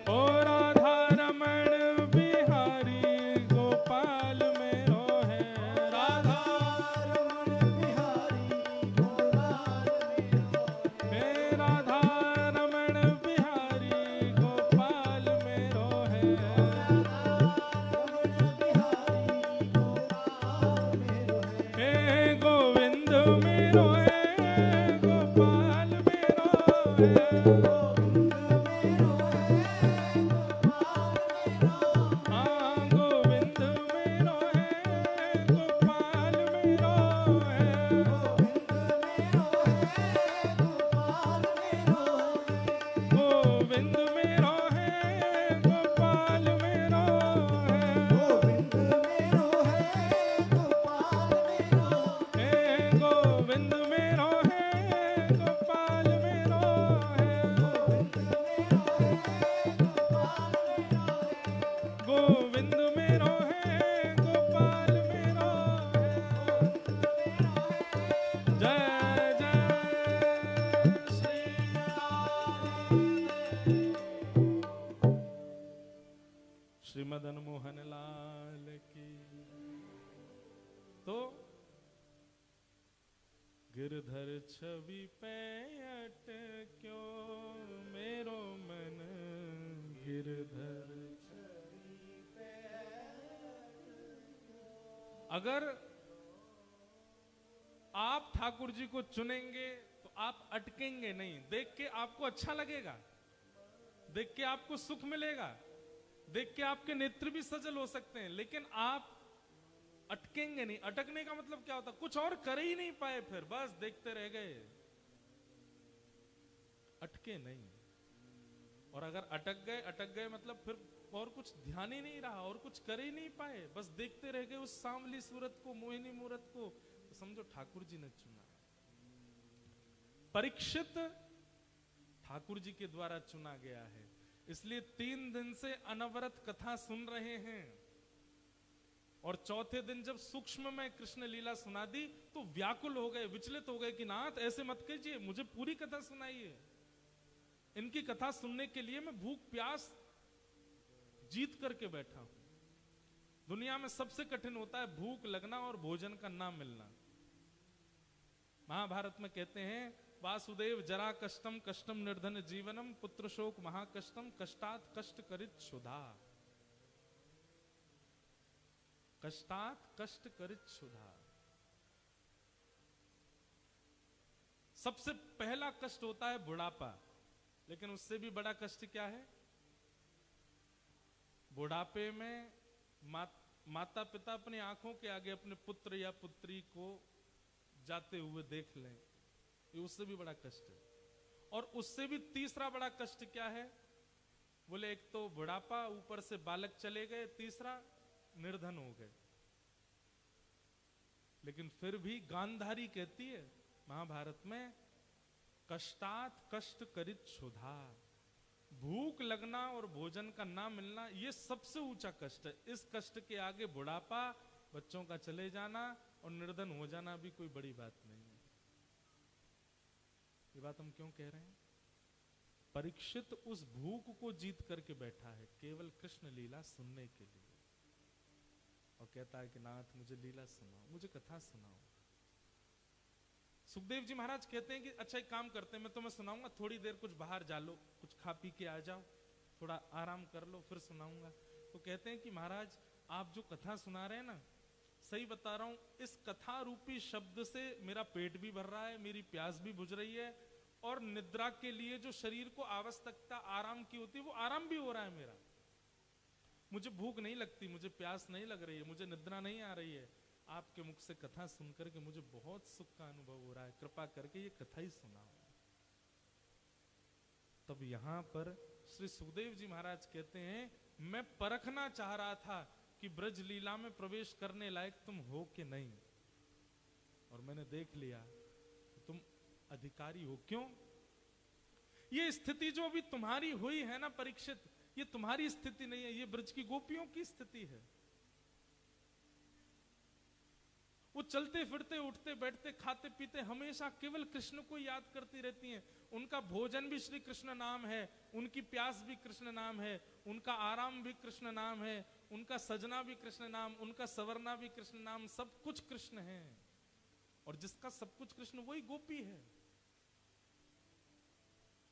ओ राधा रमण बिहारी गोपाल मेरो है, राधा हे राधा रमण बिहारी गोपाल मेरो है, हे गोविंद मेरो है, गोपाल मेरो है, हाँ गोविंद मेरो है, गोपाल मेरो है, गोविंद मेरो है, गोपाल मेरो है, हे गोविंद मेरो है, गोपाल मेरो है, गोविंद मेरो है, गोपाल मेरो है, जय जय श्री श्री मदन मोहन लाल की। तो गिरधर छवि पे अटक्यो मेरो मन, गिरधर छवि पे अगर आप ठाकुर जी को चुनेंगे तो आप अटकेंगे नहीं। देख के आपको अच्छा लगेगा, देख के आपको सुख मिलेगा, देख के आपके नेत्र भी सजल हो सकते हैं, लेकिन आप अटकेंगे नहीं। अटकने का मतलब क्या होता? कुछ और कर ही नहीं पाए, फिर बस देखते रह गए, अटके नहीं। और अगर अटक गए मतलब फिर और कुछ ध्यान ही नहीं रहा और कुछ कर ही नहीं पाए, बस देखते रह गए उस सांवली सूरत को, मोहिनी मूरत को, तो समझो ठाकुर जी ने चुना। परीक्षित ठाकुर जी के द्वारा चुना गया है, इसलिए 3 दिन से अनवरत कथा सुन रहे हैं। और चौथे दिन जब सूक्ष्म में कृष्ण लीला सुना दी तो व्याकुल हो गए, विचलित हो गए कि नाथ ऐसे मत कीजिए, मुझे पूरी कथा सुनाइए। इनकी कथा सुनने के लिए मैं भूख प्यास जीत करके बैठा हूं। दुनिया में सबसे कठिन होता है भूख लगना और भोजन का ना मिलना। महाभारत में कहते हैं वासुदेव जरा कष्टम कष्टम निर्धन जीवनम पुत्र शोक महाकष्टम कष्टात कष्ट करित क्षुधा। कष्टात कष्ट करित क्षुधा। सबसे पहला कष्ट होता है बुढ़ापा, लेकिन उससे भी बड़ा कष्ट क्या है? बुढ़ापे में माता पिता अपनी आंखों के आगे अपने पुत्र या पुत्री को जाते हुए देख लें, ये उससे भी बड़ा कष्ट है। और उससे भी तीसरा बड़ा कष्ट क्या है? बोले एक तो बुढ़ापा, ऊपर से बालक चले गए, तीसरा निर्धन हो गए। लेकिन फिर भी गांधारी कहती है महाभारत में, कष्टात कष्ट करित क्षुधा। भूख लगना और भोजन का ना मिलना ये सबसे ऊंचा कष्ट है। इस कष्ट के आगे बुढ़ापा, बच्चों का चले जाना और निर्धन हो जाना भी कोई बड़ी बात नहीं है। ये बात हम क्यों कह रहे हैं? परीक्षित उस भूख को जीत करके बैठा है केवल कृष्ण लीला सुनने के लिए, और कहता है कि नाथ मुझे लीला सुनाओ, मुझे कथा सुनाओ। सुखदेव जी महाराज कहते हैं कि अच्छा एक काम करते हैं, मैं तुम्हें सुनाऊंगा, थोड़ी देर कुछ बाहर जा लो, कुछ खा पी के आ जाओ, थोड़ा आराम कर लो, फिर सुनाऊंगा। तो कहते हैं कि महाराज आप जो कथा सुना रहे हैं ना, सही बता रहा हूं, इस कथा रूपी शब्द से मेरा पेट भी भर रहा है, मेरी प्यास भी बुझ रही है, और निद्रा के लिए जो शरीर को आवश्यकता आराम की होती है वो आराम भी हो रहा है मेरा। मुझे भूख नहीं लगती, मुझे प्यास नहीं लग रही है, मुझे निद्रा नहीं आ रही है। आपके मुख से कथा सुनकर के मुझे बहुत सुख का अनुभव हो रहा है, कृपा करके ये कथा ही सुनाओ। तब यहां पर श्री सुखदेव जी महाराज कहते हैं, मैं परखना चाह रहा था कि ब्रज लीला में प्रवेश करने लायक तुम हो कि नहीं, और मैंने देख लिया कि तुम अधिकारी हो। क्यों? ये स्थिति जो अभी तुम्हारी हुई है ना परीक्षित, ये तुम्हारी स्थिति नहीं है, ये ब्रज की गोपियों की स्थिति है। वो चलते फिरते, उठते बैठते, खाते पीते हमेशा केवल कृष्ण को याद करती रहती हैं। उनका भोजन भी श्री कृष्ण नाम है, उनकी प्यास भी कृष्ण नाम है, उनका आराम भी कृष्ण नाम है, उनका सजना भी कृष्ण नाम, उनका सवरना भी कृष्ण नाम, सब कुछ कृष्ण है। और जिसका सब कुछ कृष्ण वही गोपी है।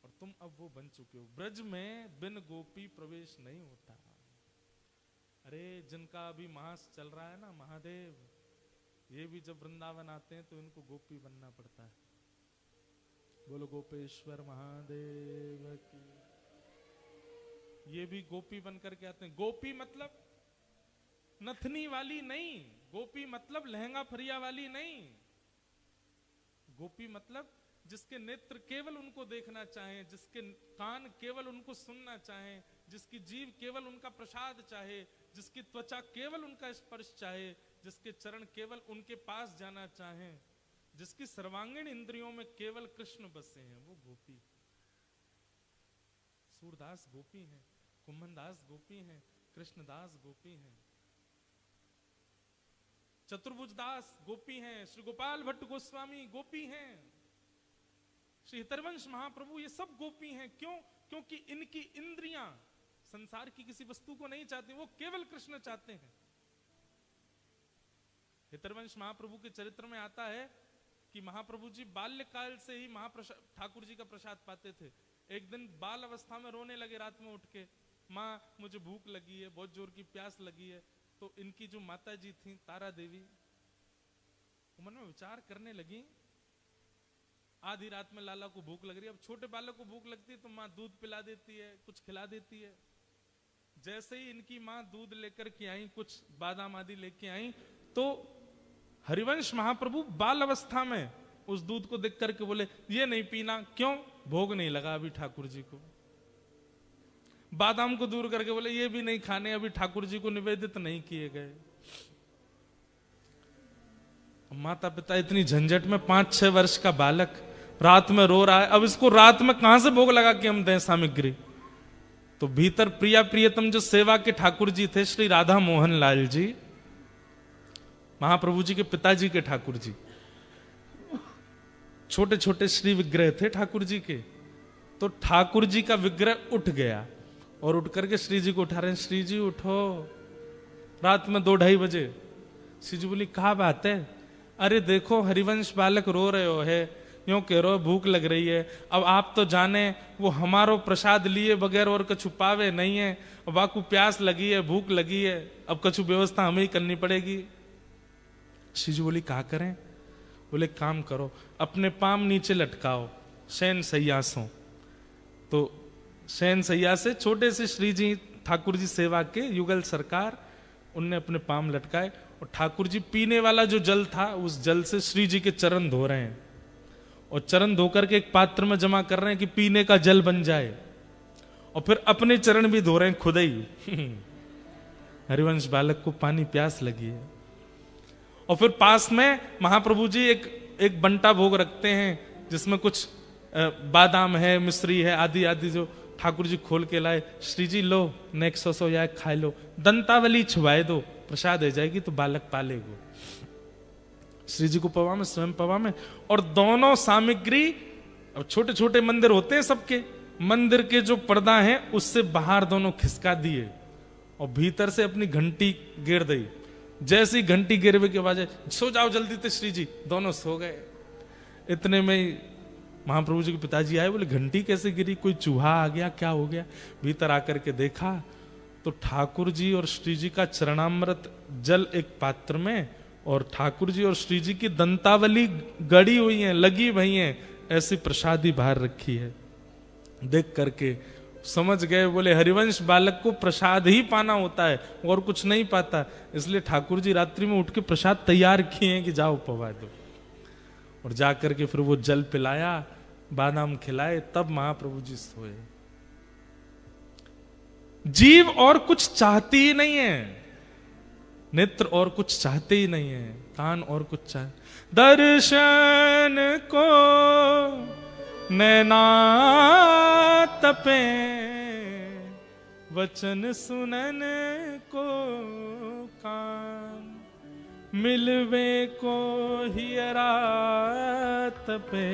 और तुम अब वो बन चुके हो। ब्रज में बिन गोपी प्रवेश नहीं होता। अरे जिनका अभी मास चल रहा है ना, महादेव, ये भी जब वृंदावन आते हैं तो इनको गोपी बनना पड़ता है। बोलो गोपेश्वर महादेव की। ये भी गोपी बन करके आते हैं। गोपी मतलब नथनी वाली नहीं, गोपी मतलब लहंगा फरिया वाली नहीं। गोपी मतलब जिसके नेत्र केवल उनको देखना चाहें, जिसके कान केवल उनको सुनना चाहें, जिसकी जीभ केवल उनका प्रसाद चाहे, जिसकी त्वचा केवल उनका स्पर्श चाहे, जिसके चरण केवल उनके पास जाना चाहें, जिसकी सर्वांगीण इंद्रियों में केवल कृष्ण बसे हैं, वो गोपी। सूरदास गोपी हैं, कुम्भनदास गोपी हैं, कृष्णदास गोपी हैं, चतुर्भुजदास गोपी हैं, श्री गोपाल भट्ट गोस्वामी गोपी हैं, श्री हितरवंश महाप्रभु, ये सब गोपी हैं। क्यों? क्योंकि इनकी इंद्रियां संसार की किसी वस्तु को नहीं चाहती, वो केवल कृष्ण चाहते हैं। हितरवंश महाप्रभु के चरित्र में आता है कि महाप्रभु जी बाल्यकाल से ही महाप्रसाद ठाकुर जी का प्रसाद पाते थे। एक दिन बाल अवस्था में रोने लगे रात में उठ के, माँ मुझे भूख लगी है, बहुत जोर की प्यास लगी है। तो इनकी जो माता जी थी तारा देवी, वो मन में विचार करने लगी, आधी रात में लाला को भूख लग रही है। अब छोटे बालक को भूख लगती है तो माँ दूध पिला देती है, कुछ खिला देती है। जैसे ही इनकी माँ दूध लेकर के आई, कुछ बादाम आदि लेके आई, तो हरिवंश महाप्रभु बाल अवस्था में उस दूध को देख करके बोले, ये नहीं पीना। क्यों? भोग नहीं लगा अभी ठाकुर जी को। बादाम को दूर करके बोले, ये भी नहीं खाने, अभी ठाकुर जी को निवेदित नहीं किए गए। माता पिता इतनी झंझट में, 5-6 वर्ष का बालक रात में रो रहा है, अब इसको रात में कहां से भोग लगा के हम दें सामग्री। तो भीतर प्रिया प्रियतम जो सेवा के ठाकुर जी थे, श्री राधा मोहन लाल जी, महाप्रभु जी के पिताजी के ठाकुर जी, छोटे छोटे श्री विग्रह थे ठाकुर जी के। तो ठाकुर जी का विग्रह उठ गया और उठ करके श्री जी को उठा रहे हैं, श्री जी उठो, रात में 2-2:30 बजे। श्री जी बोली, क्या बात है? अरे देखो हरिवंश बालक रो रहे हो है, यूं कह रहे हो भूख लग रही है। अब आप तो जाने वो हमारो प्रसाद लिए बगैर और कछु पावे नहीं है, अब आपको प्यास लगी है, भूख लगी है, अब कछु व्यवस्था हमें ही करनी पड़ेगी। श्री जी बोली, क्या करें? बोले, काम करो, अपने पाम नीचे लटकाओ, शयन सैया सो। तो शयन सैया से छोटे से श्री जी ठाकुर जी सेवा के युगल सरकार, उनने अपने पाम लटकाए और ठाकुर जी पीने वाला जो जल था उस जल से श्री जी के चरण धो रहे हैं, और चरण धोकर के एक पात्र में जमा कर रहे हैं कि पीने का जल बन जाए, और फिर अपने चरण भी धो रहे हैं खुद ही। हरिवंश बालक को पानी प्यास लगी है। और फिर पास में महाप्रभु जी एक बंटा भोग रखते हैं जिसमें कुछ बादाम है, मिश्री है, आदि आदि जो ठाकुर जी खोल के लाए। श्री जी लो, नेक्स्ट सो या खाए लो, दंतावली छुवाए दो, प्रसाद हो जाएगी तो बालक पालेगो। श्री जी को पवा में, स्वयं पवा में, और दोनों सामग्री, अब छोटे छोटे मंदिर होते हैं सबके, मंदिर के जो पर्दा है उससे बाहर दोनों खिसका दिए और भीतर से अपनी घंटी गिर दी। जैसी घंटी गिरवे की आवाज है, सो जाओ जल्दी, थे श्री जी दोनों सो गए। इतने में महाप्रभु जी के पिताजी आए, बोले घंटी कैसे गिरी, कोई चूहा आ गया, क्या हो गया? भीतर आकर के देखा तो ठाकुर जी और श्री जी का चरणामृत जल एक पात्र में, और ठाकुर जी और श्री जी की दंतावली गड़ी हुई है, लगी हुई है, ऐसी प्रसादी बाहर रखी है। देख करके समझ गए, बोले हरिवंश बालक को प्रसाद ही पाना होता है और कुछ नहीं पाता, इसलिए ठाकुर जी रात्रि में उठ के प्रसाद तैयार किए हैं कि जाओ पवा दो। और जाकर के फिर वो जल पिलाया, बादाम खिलाए, तब महाप्रभु जी सोए। जीव और कुछ चाहती ही नहीं है, नेत्र और कुछ चाहते ही नहीं है, कान और कुछ चाहे, दर्शन को नैना तपे, वचन सुनन को कान, मिलवे को हियरा तपे,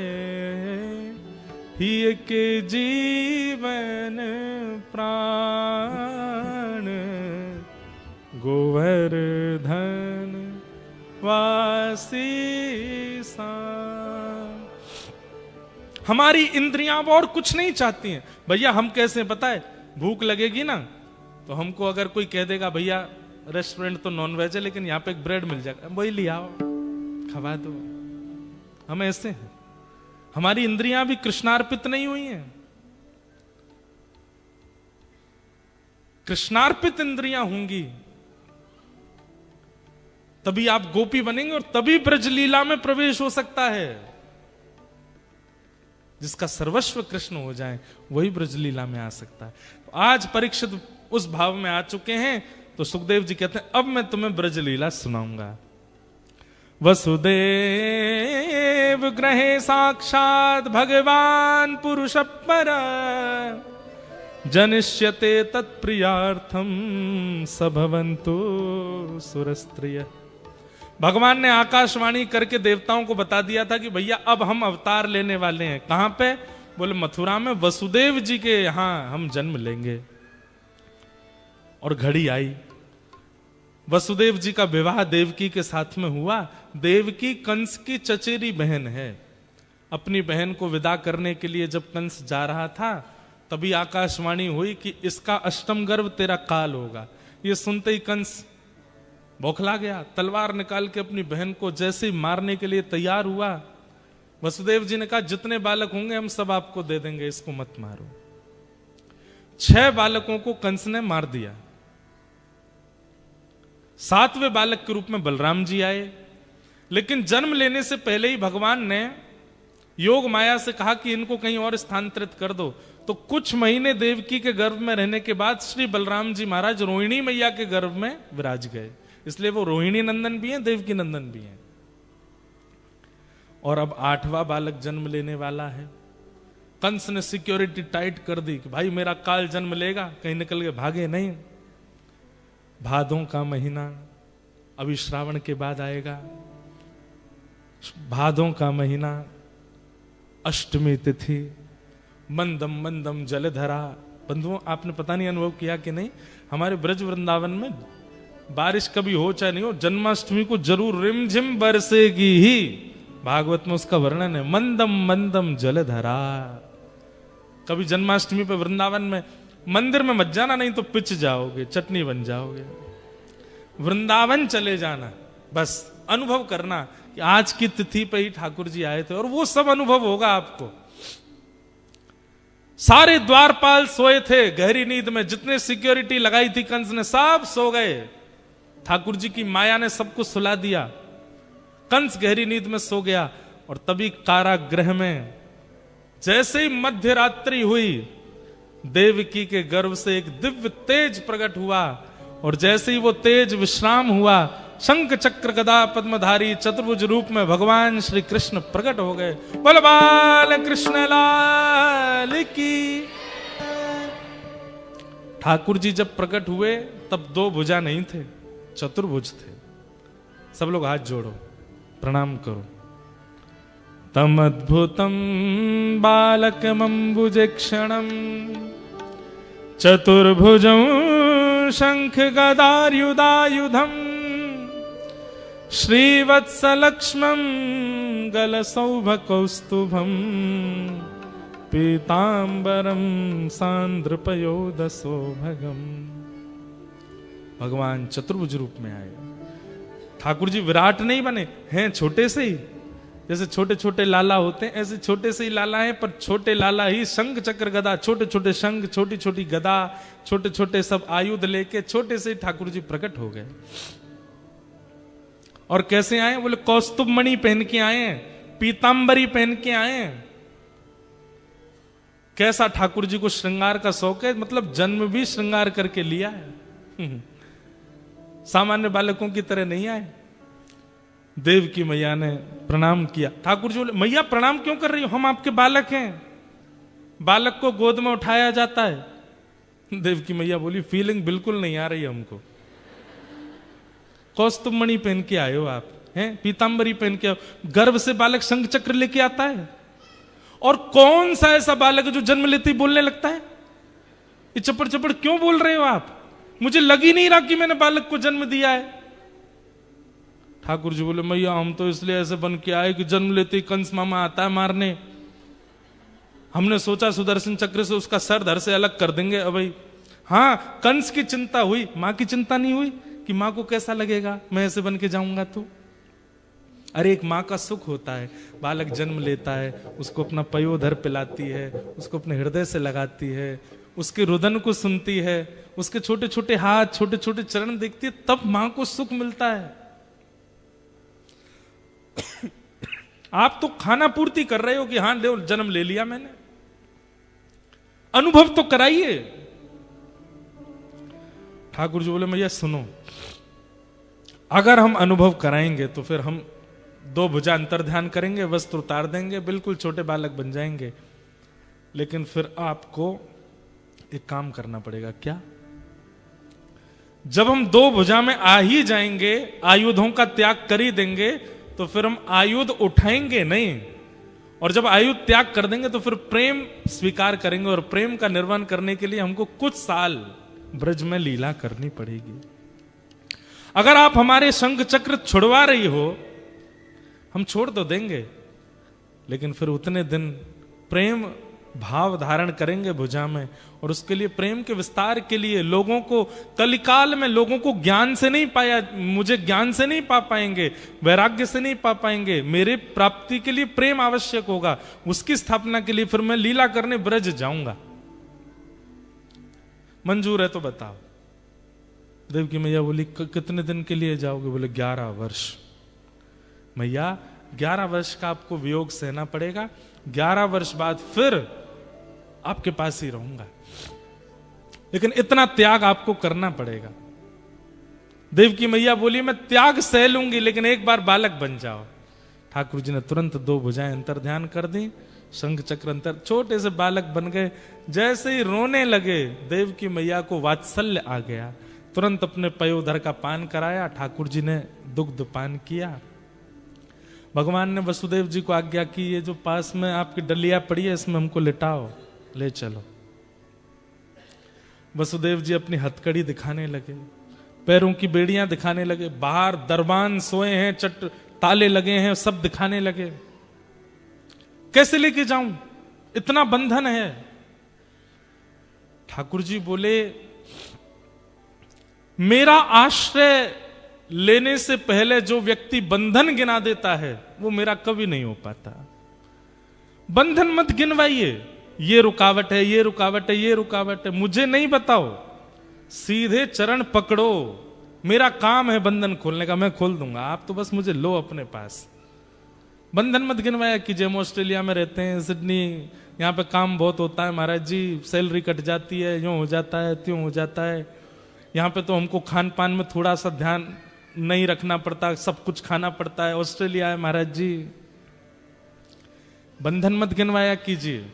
हिय के जीवन प्राण, गोवर्धन वासी सा। हमारी इंद्रियां और कुछ नहीं चाहती हैं। भैया हम कैसे, पता है, भूख लगेगी ना तो हमको अगर कोई कह देगा भैया रेस्टोरेंट तो नॉन वेज है लेकिन यहाँ पे एक ब्रेड मिल जाएगा, वही ले आओ खवा दो, हम ऐसे हैं। हमारी इंद्रियां भी कृष्णार्पित नहीं हुई हैं। कृष्णार्पित इंद्रियां होंगी तभी आप गोपी बनेंगे और तभी ब्रजलीला में प्रवेश हो सकता है। जिसका सर्वस्व कृष्ण हो जाए वही ब्रजलीला में आ सकता है। तो आज परीक्षित उस भाव में आ चुके हैं, तो सुखदेव जी कहते हैं अब मैं तुम्हें ब्रजलीला सुनाऊंगा। वसुदेव ग्रहे साक्षात भगवान पुरुष पर, जनिष्यते तत्प्रियार्थम सभवन्तु सुरस्त्रिय। भगवान ने आकाशवाणी करके देवताओं को बता दिया था कि भैया अब हम अवतार लेने वाले हैं। कहां पे? बोले मथुरा में, वसुदेव जी के यहां हम जन्म लेंगे। और घड़ी आई, वसुदेव जी का विवाह देवकी के साथ में हुआ। देवकी कंस की चचेरी बहन है। अपनी बहन को विदा करने के लिए जब कंस जा रहा था तभी आकाशवाणी हुई कि इसका अष्टम गर्भ तेरा काल होगा। ये सुनते ही कंस बौखला गया, तलवार निकाल के अपनी बहन को जैसे ही मारने के लिए तैयार हुआ। वसुदेव जी ने कहा जितने बालक होंगे हम सब आपको दे देंगे, इसको मत मारो। 6 बालकों को कंस ने मार दिया। 7वें बालक के रूप में बलराम जी आए, लेकिन जन्म लेने से पहले ही भगवान ने योग माया से कहा कि इनको कहीं और स्थानांतरित कर दो। तो कुछ महीने देवकी के गर्भ में रहने के बाद श्री बलराम जी महाराज रोहिणी मैया के गर्भ में विराज गए। इसलिए वो रोहिणी नंदन भी हैं, देवकी नंदन भी हैं। और अब 8वां बालक जन्म लेने वाला है। कंस ने सिक्योरिटी टाइट कर दी कि भाई मेरा काल जन्म लेगा, कहीं निकल के भागे नहीं। भादों का महीना अभी श्रावण के बाद आएगा। भादों का महीना, अष्टमी तिथि, मंदम मंदम जलधरा। बंधुओं आपने पता नहीं अनुभव किया कि नहीं, हमारे ब्रज वृंदावन में बारिश कभी हो चाहे नहीं हो, जन्माष्टमी को जरूर रिमझिम बरसेगी ही। भागवत में उसका वर्णन है, मंदम मंदम जलधरा। कभी जन्माष्टमी पे वृंदावन में मंदिर में मत जाना, नहीं तो पिच जाओगे, चटनी बन जाओगे। वृंदावन चले जाना, बस अनुभव करना कि आज की तिथि पे ही ठाकुर जी आए थे, और वो सब अनुभव होगा आपको। सारे द्वारपाल सोए थे गहरी नींद में, जितने सिक्योरिटी लगाई थी कंस ने सब सो गए। ठाकुर जी की माया ने सबको सुला दिया। कंस गहरी नींद में सो गया, और तभी कारागृह में जैसे ही मध्य रात्रि हुई, देवकी के गर्भ से एक दिव्य तेज प्रकट हुआ, और जैसे ही वो तेज विश्राम हुआ, शंख चक्र गदा पद्मधारी चतुर्भुज रूप में भगवान श्री कृष्ण प्रकट हो गए। बोल बाल कृष्ण लाल की। ठाकुर जी जब प्रकट हुए तब 2 भुजा नहीं थे, चतुर्भुज थे। सब लोग हाथ जोड़ो, प्रणाम करो। तम अद्भुतम बालकमंबुजे क्षणम, चतुर्भुजं शंख गदायुधायुधम, श्रीवत्सलक्ष्मं गलसौभकौस्तुभं, पीतांबरं सांद्रपयोदसौभगम्। भगवान चतुर्भुज रूप में आए। ठाकुर जी विराट नहीं बने हैं, छोटे से ही, जैसे छोटे छोटे लाला होते हैं ऐसे छोटे से ही लाला हैं, पर छोटे लाला ही शंख चक्र गदा, छोटे छोटे शंख, छोटी छोटी गदा, छोटे छोटे सब आयुध लेके छोटे से ही ठाकुर जी प्रकट हो गए। और कैसे आए? बोले कौस्तुभ मणि पहन के आए हैं, पीतांबरी पहन के आए हैं। कैसा ठाकुर जी को श्रृंगार का शौक है, मतलब जन्म भी श्रृंगार करके लिया है। सामान्य बालकों की तरह नहीं आए। देव की मैया ने प्रणाम किया। ठाकुर जी बोले मैया प्रणाम क्यों कर रही हो, हम आपके बालक हैं। बालक को गोद में उठाया जाता है। देव की मैया बोली फीलिंग बिल्कुल नहीं आ रही हमको। कौस्तुभ मणि पहन के आए हो आप, हैं पीतांबरी पहन के, गर्भ से बालक शंख चक्र लेके आता है। और कौन सा ऐसा बालक है जो जन्म लेते ही बोलने लगता है? ये चपड़ चपड़ क्यों बोल रहे हो आप? मुझे लग ही नहीं रहा कि मैंने बालक को जन्म दिया है। ठाकुर जी बोले मैया हम तो इसलिए ऐसे बन के आए कि जन्म लेते ही कंस मामा आता है मारने। हमने सोचा सुदर्शन चक्र से उसका सर धड़ से अलग कर देंगे। अब भाई हाँ, कंस की चिंता हुई, मां की चिंता नहीं हुई कि मां को कैसा लगेगा मैं ऐसे बन के जाऊंगा तो। अरे एक मां का सुख होता है, बालक जन्म लेता है, उसको अपना पयोधर पिलाती है, उसको अपने हृदय से लगाती है, उसके रुदन को सुनती है, उसके छोटे छोटे हाथ, छोटे छोटे चरण देखती है, तब मां को सुख मिलता है। आप तो खाना पूर्ति कर रहे हो कि हाँ ले जन्म ले लिया मैंने, अनुभव तो कराइए। ठाकुर जी बोले मैया सुनो, अगर हम अनुभव कराएंगे तो फिर हम 2 भुजा अंतर ध्यान करेंगे, वस्त्र उतार देंगे, बिल्कुल छोटे बालक बन जाएंगे। लेकिन फिर आपको एक काम करना पड़ेगा। क्या? जब हम 2 भुजा में आ ही जाएंगे, आयुधों का त्याग कर ही देंगे, तो फिर हम आयुध उठाएंगे नहीं। और जब आयुध त्याग कर देंगे तो फिर प्रेम स्वीकार करेंगे, और प्रेम का निर्वहन करने के लिए हमको कुछ साल ब्रज में लीला करनी पड़ेगी। अगर आप हमारे शंख चक्र छुड़वा रही हो, हम छोड़ तो देंगे, लेकिन फिर उतने दिन प्रेम भाव धारण करेंगे भुजा में। और उसके लिए प्रेम के विस्तार के लिए लोगों को, कलिकाल में लोगों को ज्ञान से नहीं पाया, मुझे ज्ञान से नहीं पा पाएंगे, वैराग्य से नहीं पा पाएंगे, मेरे प्राप्ति के लिए प्रेम आवश्यक होगा। उसकी स्थापना के लिए फिर मैं लीला करने ब्रज जाऊंगा। मंजूर है तो बताओ। देव की मैया बोली कितने दिन के लिए जाओगे? बोले 11 वर्ष। मैया 11 वर्ष का आपको वियोग सहना पड़ेगा, 11 वर्ष बाद फिर आपके पास ही रहूंगा, लेकिन इतना त्याग आपको करना पड़ेगा। देव की मैया बोली मैं त्याग सह लूंगी, लेकिन एक बार बालक बन जाओ। ठाकुर जी ने तुरंत 2 भुजाएं अंतर ध्यान कर दी, शंख चक्र अंतर, छोटे से बालक बन गए। जैसे ही रोने लगे, देव की मैया को वात्सल्य आ गया, तुरंत अपने पयोधर का पान कराया। ठाकुर जी ने दुग्ध पान किया। भगवान ने वसुदेव जी को आज्ञा की ये जो पास में आपकी डलिया पड़ी है इसमें हमको लिटाओ, ले चलो। वसुदेव जी अपनी हथकड़ी दिखाने लगे, पैरों की बेड़ियां दिखाने लगे, बाहर दरबान सोए हैं, ताले लगे हैं, सब दिखाने लगे। कैसे लेके जाऊं, इतना बंधन है। ठाकुर जी बोले मेरा आश्रय लेने से पहले जो व्यक्ति बंधन गिना देता है वो मेरा कभी नहीं हो पाता। बंधन मत गिनवाइए, ये रुकावट है, ये रुकावट है, ये रुकावट है, मुझे नहीं बताओ, सीधे चरण पकड़ो। मेरा काम है बंधन खोलने का, मैं खोल दूंगा, आप तो बस मुझे लो अपने पास। बंधन मत गिनवाया कि जब हम ऑस्ट्रेलिया में रहते हैं, सिडनी, यहाँ पे काम बहुत होता है महाराज जी, सैलरी कट जाती है, यूं हो जाता है, त्यों हो जाता है। यहाँ पे तो हमको खान पान में थोड़ा सा ध्यान नहीं रखना पड़ता, सब कुछ खाना पड़ता है। ऑस्ट्रेलिया है महाराज जी। बंधन मत गिनवाया कीजिए,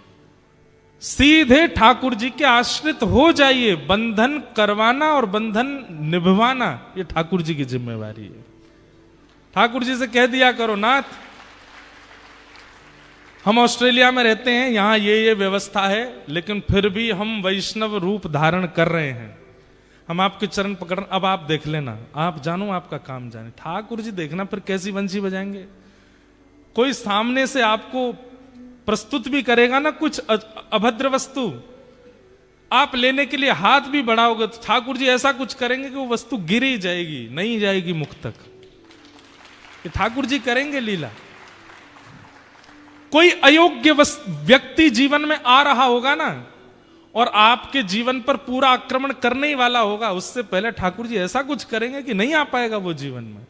सीधे ठाकुर जी के आश्रित हो जाइए। बंधन करवाना और बंधन निभवाना ये ठाकुर जी की जिम्मेवारी है। ठाकुर जी से कह दिया करो नाथ हम ऑस्ट्रेलिया में रहते हैं, यहां ये व्यवस्था है, लेकिन फिर भी हम वैष्णव रूप धारण कर रहे हैं, हम आपके चरण पकड़, अब आप देख लेना, आप जानो आपका काम जाने। ठाकुर जी देखना फिर कैसी बंसी बजाएंगे। कोई सामने से आपको प्रस्तुत भी करेगा ना कुछ अभद्र वस्तु, आप लेने के लिए हाथ भी बढ़ाओगे तो ठाकुर जी ऐसा कुछ करेंगे कि वो वस्तु गिर ही जाएगी, नहीं जाएगी मुख तक। ये ठाकुर जी करेंगे लीला। कोई अयोग्य व्यक्ति जीवन में आ रहा होगा ना, और आपके जीवन पर पूरा आक्रमण करने ही वाला होगा, उससे पहले ठाकुर जी ऐसा कुछ करेंगे कि नहीं आ पाएगा वो जीवन में।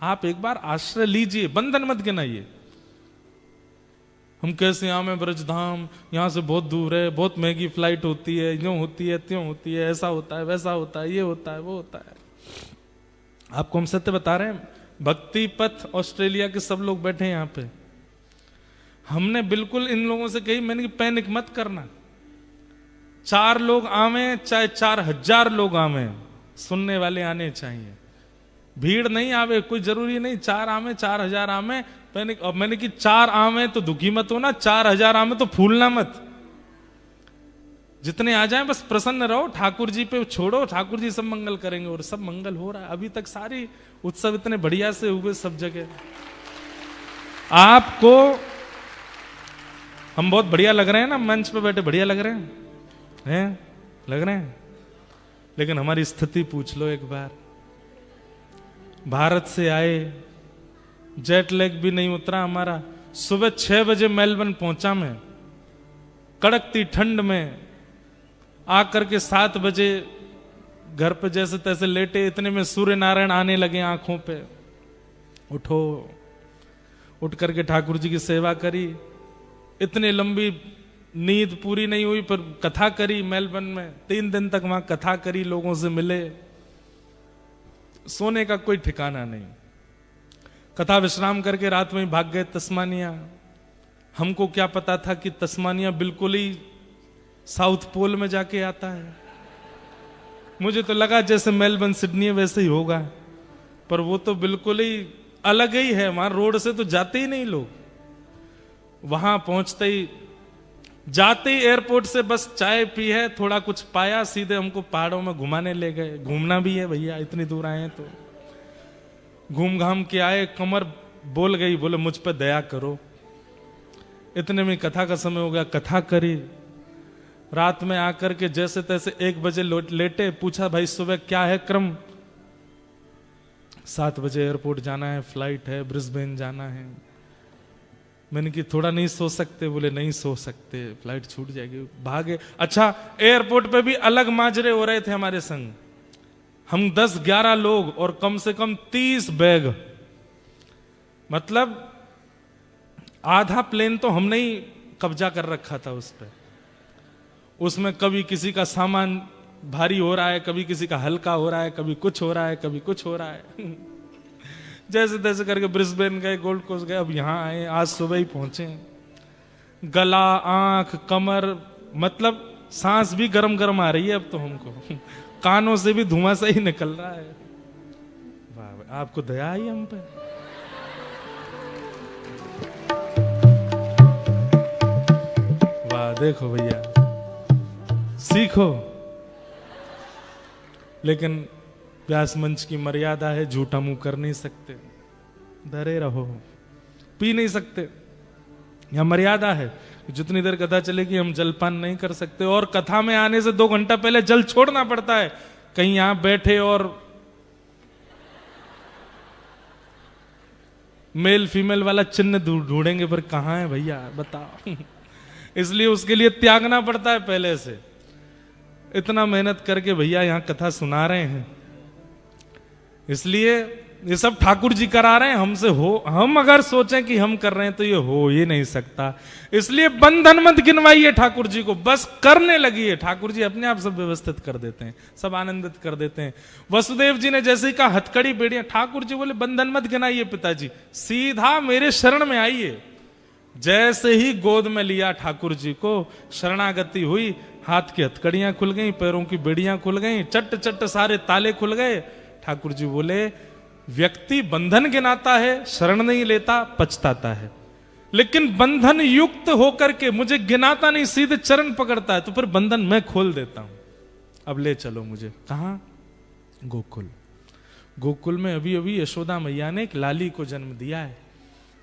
आप एक बार आश्रय लीजिए, बंधन मत गिनाइए। हम कैसे आवे ब्रजधाम, यहां से बहुत दूर है, बहुत महंगी फ्लाइट होती है, यूं होती है, त्यों होती है, ऐसा होता है, वैसा होता है, ये होता है, वो होता है। आपको हम सत्य बता रहे हैं, भक्ति पथ ऑस्ट्रेलिया के सब लोग बैठे हैं यहां पे। हमने बिल्कुल इन लोगों से कही, मैंने कि पैनिक मत करना, 4 लोग आवे चाहे 4000 लोग आवे, सुनने वाले आने चाहिए। भीड़ नहीं आवे, कोई जरूरी नहीं 4 आवे 4000 आवे, पैनिक। अब मैंने कि 4 आवे तो दुखी मत होना, 4000 आवे तो फूलना मत। जितने आ जाएं बस प्रसन्न रहो, ठाकुर जी पे छोड़ो, ठाकुर जी सब मंगल करेंगे। और सब मंगल हो रहा है अभी तक, सारी उत्सव इतने बढ़िया से हुए सब जगह। आपको हम बहुत बढ़िया लग रहे हैं ना, मंच पे बैठे बढ़िया लग रहे हैं लग रहे हैं, लेकिन हमारी स्थिति पूछ लो एक बार। भारत से आए, जेट लैग भी नहीं उतरा हमारा, सुबह 6 बजे मेलबर्न पहुंचा मैं, कड़कती ठंड में आकर के 7 बजे घर पे जैसे तैसे लेटे, इतने में सूर्य नारायण आने लगे आंखों पे। उठो, उठ करके ठाकुर जी की सेवा करी। इतनी लंबी नींद पूरी नहीं हुई, पर कथा करी मेलबर्न में, 3 दिन तक वहां कथा करी, लोगों से मिले, सोने का कोई ठिकाना नहीं। कथा विश्राम करके रात में भाग गए तस्मानिया। हमको क्या पता था कि तस्मानिया बिल्कुल ही साउथ पोल में जाके आता है। मुझे तो लगा जैसे मेलबर्न सिडनी वैसे ही होगा, पर वो तो बिल्कुल ही अलग ही है। वहां रोड से तो जाते ही नहीं लोग। वहां पहुंचते ही, जाते ही एयरपोर्ट से बस चाय पी है, थोड़ा कुछ पाया, सीधे हमको पहाड़ों में घुमाने ले गए। घूमना भी है भैया, इतनी दूर आए हैं तो घूम घाम के आए। कमर बोल गई, बोले मुझ पे दया करो। इतने में कथा का समय हो गया, कथा करी। रात में आकर के जैसे तैसे 1 बजे लेटे। पूछा भाई सुबह क्या है क्रम? 7 बजे एयरपोर्ट जाना है, फ्लाइट है, ब्रिस्बेन जाना है। मैंने कि थोड़ा नहीं सो सकते? बोले नहीं सो सकते, फ्लाइट छूट जाएगी। भागे। अच्छा, एयरपोर्ट पे भी अलग माजरे हो रहे थे हमारे संग। हम 10-11 लोग और कम से कम 30 बैग, मतलब आधा प्लेन तो हमने ही कब्जा कर रखा था उस पे। उसमें कभी किसी का सामान भारी हो रहा है, कभी किसी का हल्का हो रहा है, कभी कुछ हो रहा है, कभी कुछ हो रहा है। जैसे तैसे करके ब्रिस्बेन गए, गोल्ड कोस्ट गए, अब यहां आए, आज सुबह ही पहुंचे। गला, आंख, कमर, मतलब सांस भी गरम गरम आ रही है अब तो हमको। कानों से भी धुआं सा ही निकल रहा है। वाह, आपको दया आई हम पे। वाह, देखो भैया, सीखो। लेकिन व्यास मंच की मर्यादा है, झूठा मुंह कर नहीं सकते, डरे रहो। पी नहीं सकते, यह मर्यादा है। जितनी देर कथा चलेगी हम जलपान नहीं कर सकते। और कथा में आने से 2 घंटा पहले जल छोड़ना पड़ता है। कहीं यहां बैठे और मेल फीमेल वाला चिन्ह ढूंढेंगे, पर कहां है भैया बताओ। इसलिए उसके लिए त्यागना पड़ता है पहले से। इतना मेहनत करके भैया यहां कथा सुना रहे हैं, इसलिए ये सब ठाकुर जी करा रहे हैं हमसे। हो, हम अगर सोचें कि हम कर रहे हैं तो ये हो ही नहीं सकता। इसलिए बंधन मत गिनवाइए ठाकुर जी को, बस करने लगिए। ठाकुर जी अपने आप सब व्यवस्थित कर देते हैं, सब आनंदित कर देते हैं। वसुदेव जी ने जैसे कहा हथकड़ी बेड़ियां, ठाकुर जी बोले बंधन मत गिनाइए पिताजी, सीधा मेरे शरण में आइए। जैसे ही गोद में लिया ठाकुर जी को, शरणागति हुई, हाथ की हथकड़ियां खुल गई, पैरों की बेड़ियां खुल गई, चट चट सारे ताले खुल गए। ठाकुर जी बोले व्यक्ति बंधन गिनाता है, शरण नहीं लेता, पछताता है। लेकिन बंधन युक्त होकर के मुझे गिनाता नहीं, सीधे चरण पकड़ता है, तो फिर बंधन मैं खोल देता हूं। अब ले चलो मुझे। कहां? गोकुल। गोकुल में अभी अभी यशोदा मैया ने एक लाली को जन्म दिया है।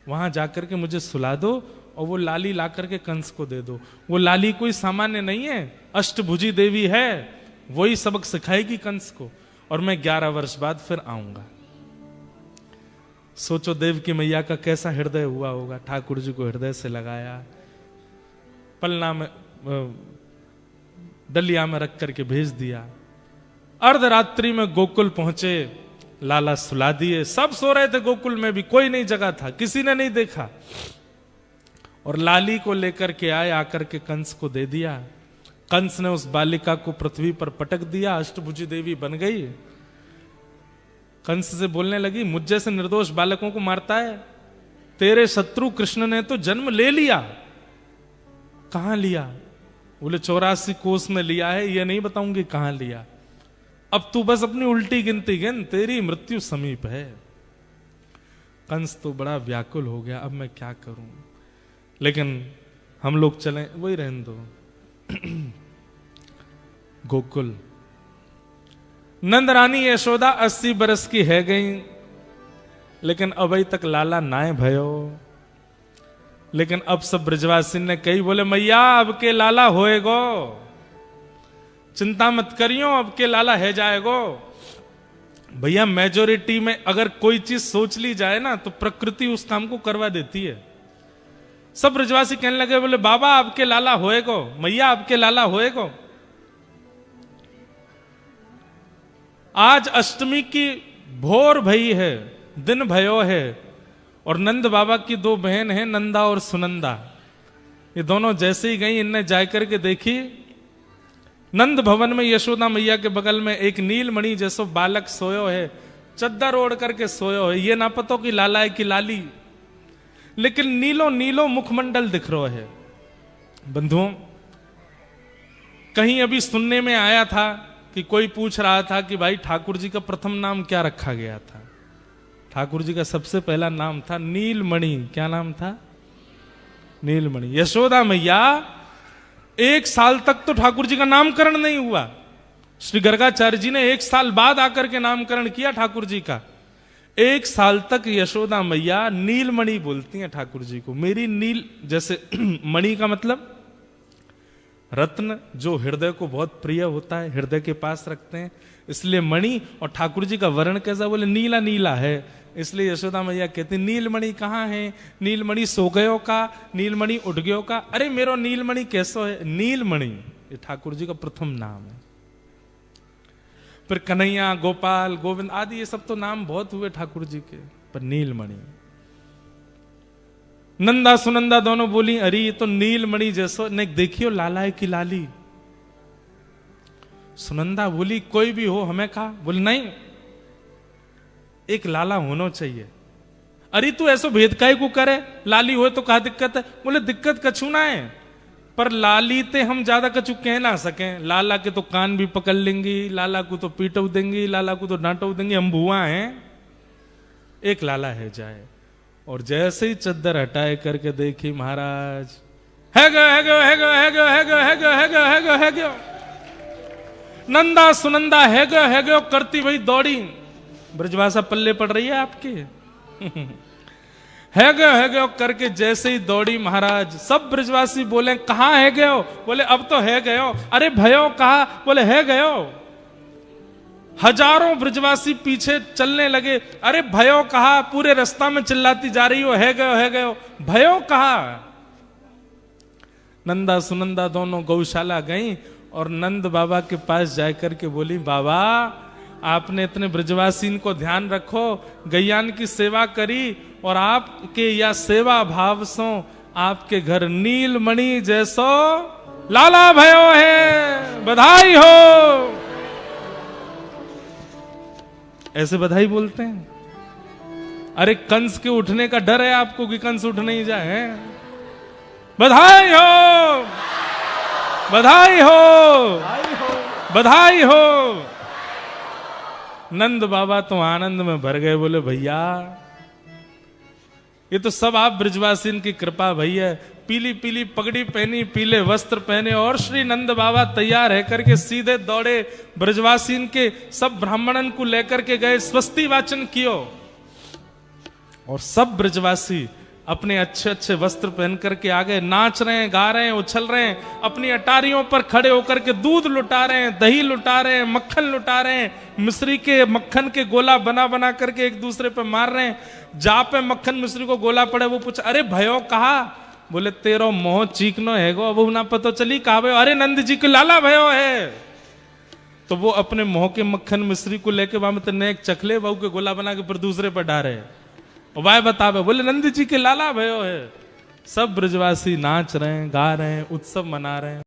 वहां जाकर के मुझे सुला दो और वो लाली ला करके कंस को दे दो। वो लाली कोई सामान्य नहीं है, अष्टभुजी देवी है, वही सबक सिखाएगी कंस को, और मैं 11 वर्ष बाद फिर आऊंगा। सोचो देव की मैया का कैसा हृदय हुआ होगा। ठाकुर जी को हृदय से लगाया, पलना में डलिया में रख करके भेज दिया। अर्धरात्रि में गोकुल पहुंचे, लाला सुला दिए। सब सो रहे थे गोकुल में भी, कोई नहीं जगा था, किसी ने नहीं देखा। और लाली को लेकर के आए, आकर के कंस को दे दिया। कंस ने उस बालिका को पृथ्वी पर पटक दिया, अष्टभुजी देवी बन गई। कंस से बोलने लगी, मुझ जैसे निर्दोष बालकों को मारता है? तेरे शत्रु कृष्ण ने तो जन्म ले लिया। कहां लिया? बोले 84 कोस में लिया है, ये नहीं बताऊंगी कहां लिया। अब तू बस अपनी उल्टी गिनती गिन, तेरी मृत्यु समीप है। कंस तो बड़ा व्याकुल हो गया, अब मैं क्या करूं। लेकिन हम लोग चले, वही रहने दो। गोकुल, नंद रानी यशोदा 80 बरस की है गई, लेकिन अभी तक लाला नाय भयो। लेकिन अब सब ब्रजवासी ने कही, बोले मैया अब के लाला होएगो, चिंता मत करियो, अब के लाला है जाएगो। भैया मेजोरिटी में अगर कोई चीज सोच ली जाए ना, तो प्रकृति उस काम को करवा देती है। सब ब्रजवासी कहने लगे, बोले बाबा आपके लाला होएगो, मैया आपके लाला होएगो। आज अष्टमी की भोर भई है, दिन भयो है, और नंद बाबा की 2 बहन हैं, नंदा और सुनंदा। ये दोनों जैसे ही गई, इनने जाकर के देखी, नंद भवन में यशोदा मैया के बगल में एक नीलमणि जैसो बालक सोयो है, चद्दर ओढ़ करके सोयो है। ये ना पतो कि लाला है कि लाली, लेकिन नीलो नीलो मुखमंडल दिख रहा है। बंधुओं, कहीं अभी सुनने में आया था कि कोई पूछ रहा था कि भाई ठाकुर जी का प्रथम नाम क्या रखा गया था। ठाकुर जी का सबसे पहला नाम था नीलमणि। क्या नाम था? नीलमणि। यशोदा मैया 1 साल तक तो ठाकुर जी का नामकरण नहीं हुआ। श्री गर्गाचार्य जी ने 1 साल बाद आकर के नामकरण किया ठाकुर जी का। 1 साल तक यशोदा मैया नीलमणि बोलती हैं ठाकुर जी को। मेरी नील, जैसे मणि का मतलब रत्न, जो हृदय को बहुत प्रिय होता है, हृदय के पास रखते हैं, इसलिए मणि। और ठाकुर जी का वर्ण कैसा? बोले नीला नीला है, इसलिए यशोदा मैया कहती नीलमणि कहाँ है? नीलमणि सो गयो का, नीलमणि उठ गयो का। अरे मेरो नीलमणि कैसो है? नीलमणि ये ठाकुर जी का प्रथम नाम है। फिर कन्हैया, गोपाल, गोविंद आदि ये सब तो नाम बहुत हुए ठाकुर जी के, पर नीलमणि। नंदा सुनंदा दोनों बोली, अरे ये तो नीलमणि जैसो, ने देखियो लाला है कि लाली। सुनंदा बोली, कोई भी हो, हमें कहा। बोले नहीं, एक लाला होना चाहिए। अरे तू ऐसो भेद काहे को करे? लाली हो तो कहा दिक्कत है? बोले दिक्कत कछु ना है, पर लाली ते हम ज्यादा कछु कह ना सके। लाला के तो कान भी पकड़ लेंगी, लाला को तो पीटो देंगी, लाला को तो डांटो देंगी, हम बुआ हैं। एक लाला है जाए। और जैसे ही चद्दर हटाए करके देखी, महाराज है गो है गो है गो है गो है गो है गो है गो है गो है गो। नंदा सुनंदा है गो करती वही दौड़ी। ब्रजभाषा पल्ले पड़ रही है आपके। है गयो करके जैसे ही दौड़ी महाराज, सब ब्रजवासी बोले कहां है गयो? बोले अब तो है गयो। अरे भयो कहा? बोले है गयो। हजारों ब्रजवासी पीछे चलने लगे। अरे भयो कहा? पूरे रास्ता में चिल्लाती जा रही हो, है गयो भयो कहा? नंदा सुनंदा दोनों गौशाला गई और नंद बाबा के पास जाकर के बोली, बाबा आपने इतने ब्रजवासी को ध्यान रखो, गैयान की सेवा करी, और आपके या सेवा भाव सो आपके घर नीलमणि जैसो लाला भयो है, बधाई हो। ऐसे बधाई बोलते हैं। अरे कंस के उठने का डर है आपको कि कंस उठ नहीं जाए? बधाई हो, बधाई हो, बधाई हो। नंद बाबा तो आनंद में भर गए। बोले भैया ये तो सब आप ब्रजवासी की कृपा भैया। पीली पीली पगड़ी पहनी, पीले वस्त्र पहने, और श्री नंद बाबा तैयार है करके सीधे दौड़े ब्रजवासी के सब ब्राह्मणन को लेकर के गए, स्वस्ति वाचन कियो। और सब ब्रजवासी अपने अच्छे अच्छे वस्त्र पहन करके आ गए, नाच रहे हैं, गा रहे हैं, उछल रहे हैं, अपनी अटारियों पर खड़े होकर के दूध लुटा रहे हैं, दही लुटा रहे हैं, मक्खन लुटा रहे हैं, मिश्री के मक्खन के गोला बना बना करके एक दूसरे पे मार रहे हैं। जा पे मक्खन मिश्री को गोला पड़े, वो पूछा अरे भयो कहा? बोले तेरो मोह चीकनो है गो, अब ना पता चली कहा भयो? अरे नंद जी के लाला भयो है। तो वो अपने मोह के मक्खन मिश्री को लेके वहां में एक चखले बहू के गोला बना के फिर दूसरे पर डारे, वाय बतावे, बोले नंद जी के लाला भयो है। सब ब्रजवासी नाच रहे हैं, गा रहे हैं, उत्सव मना रहे हैं।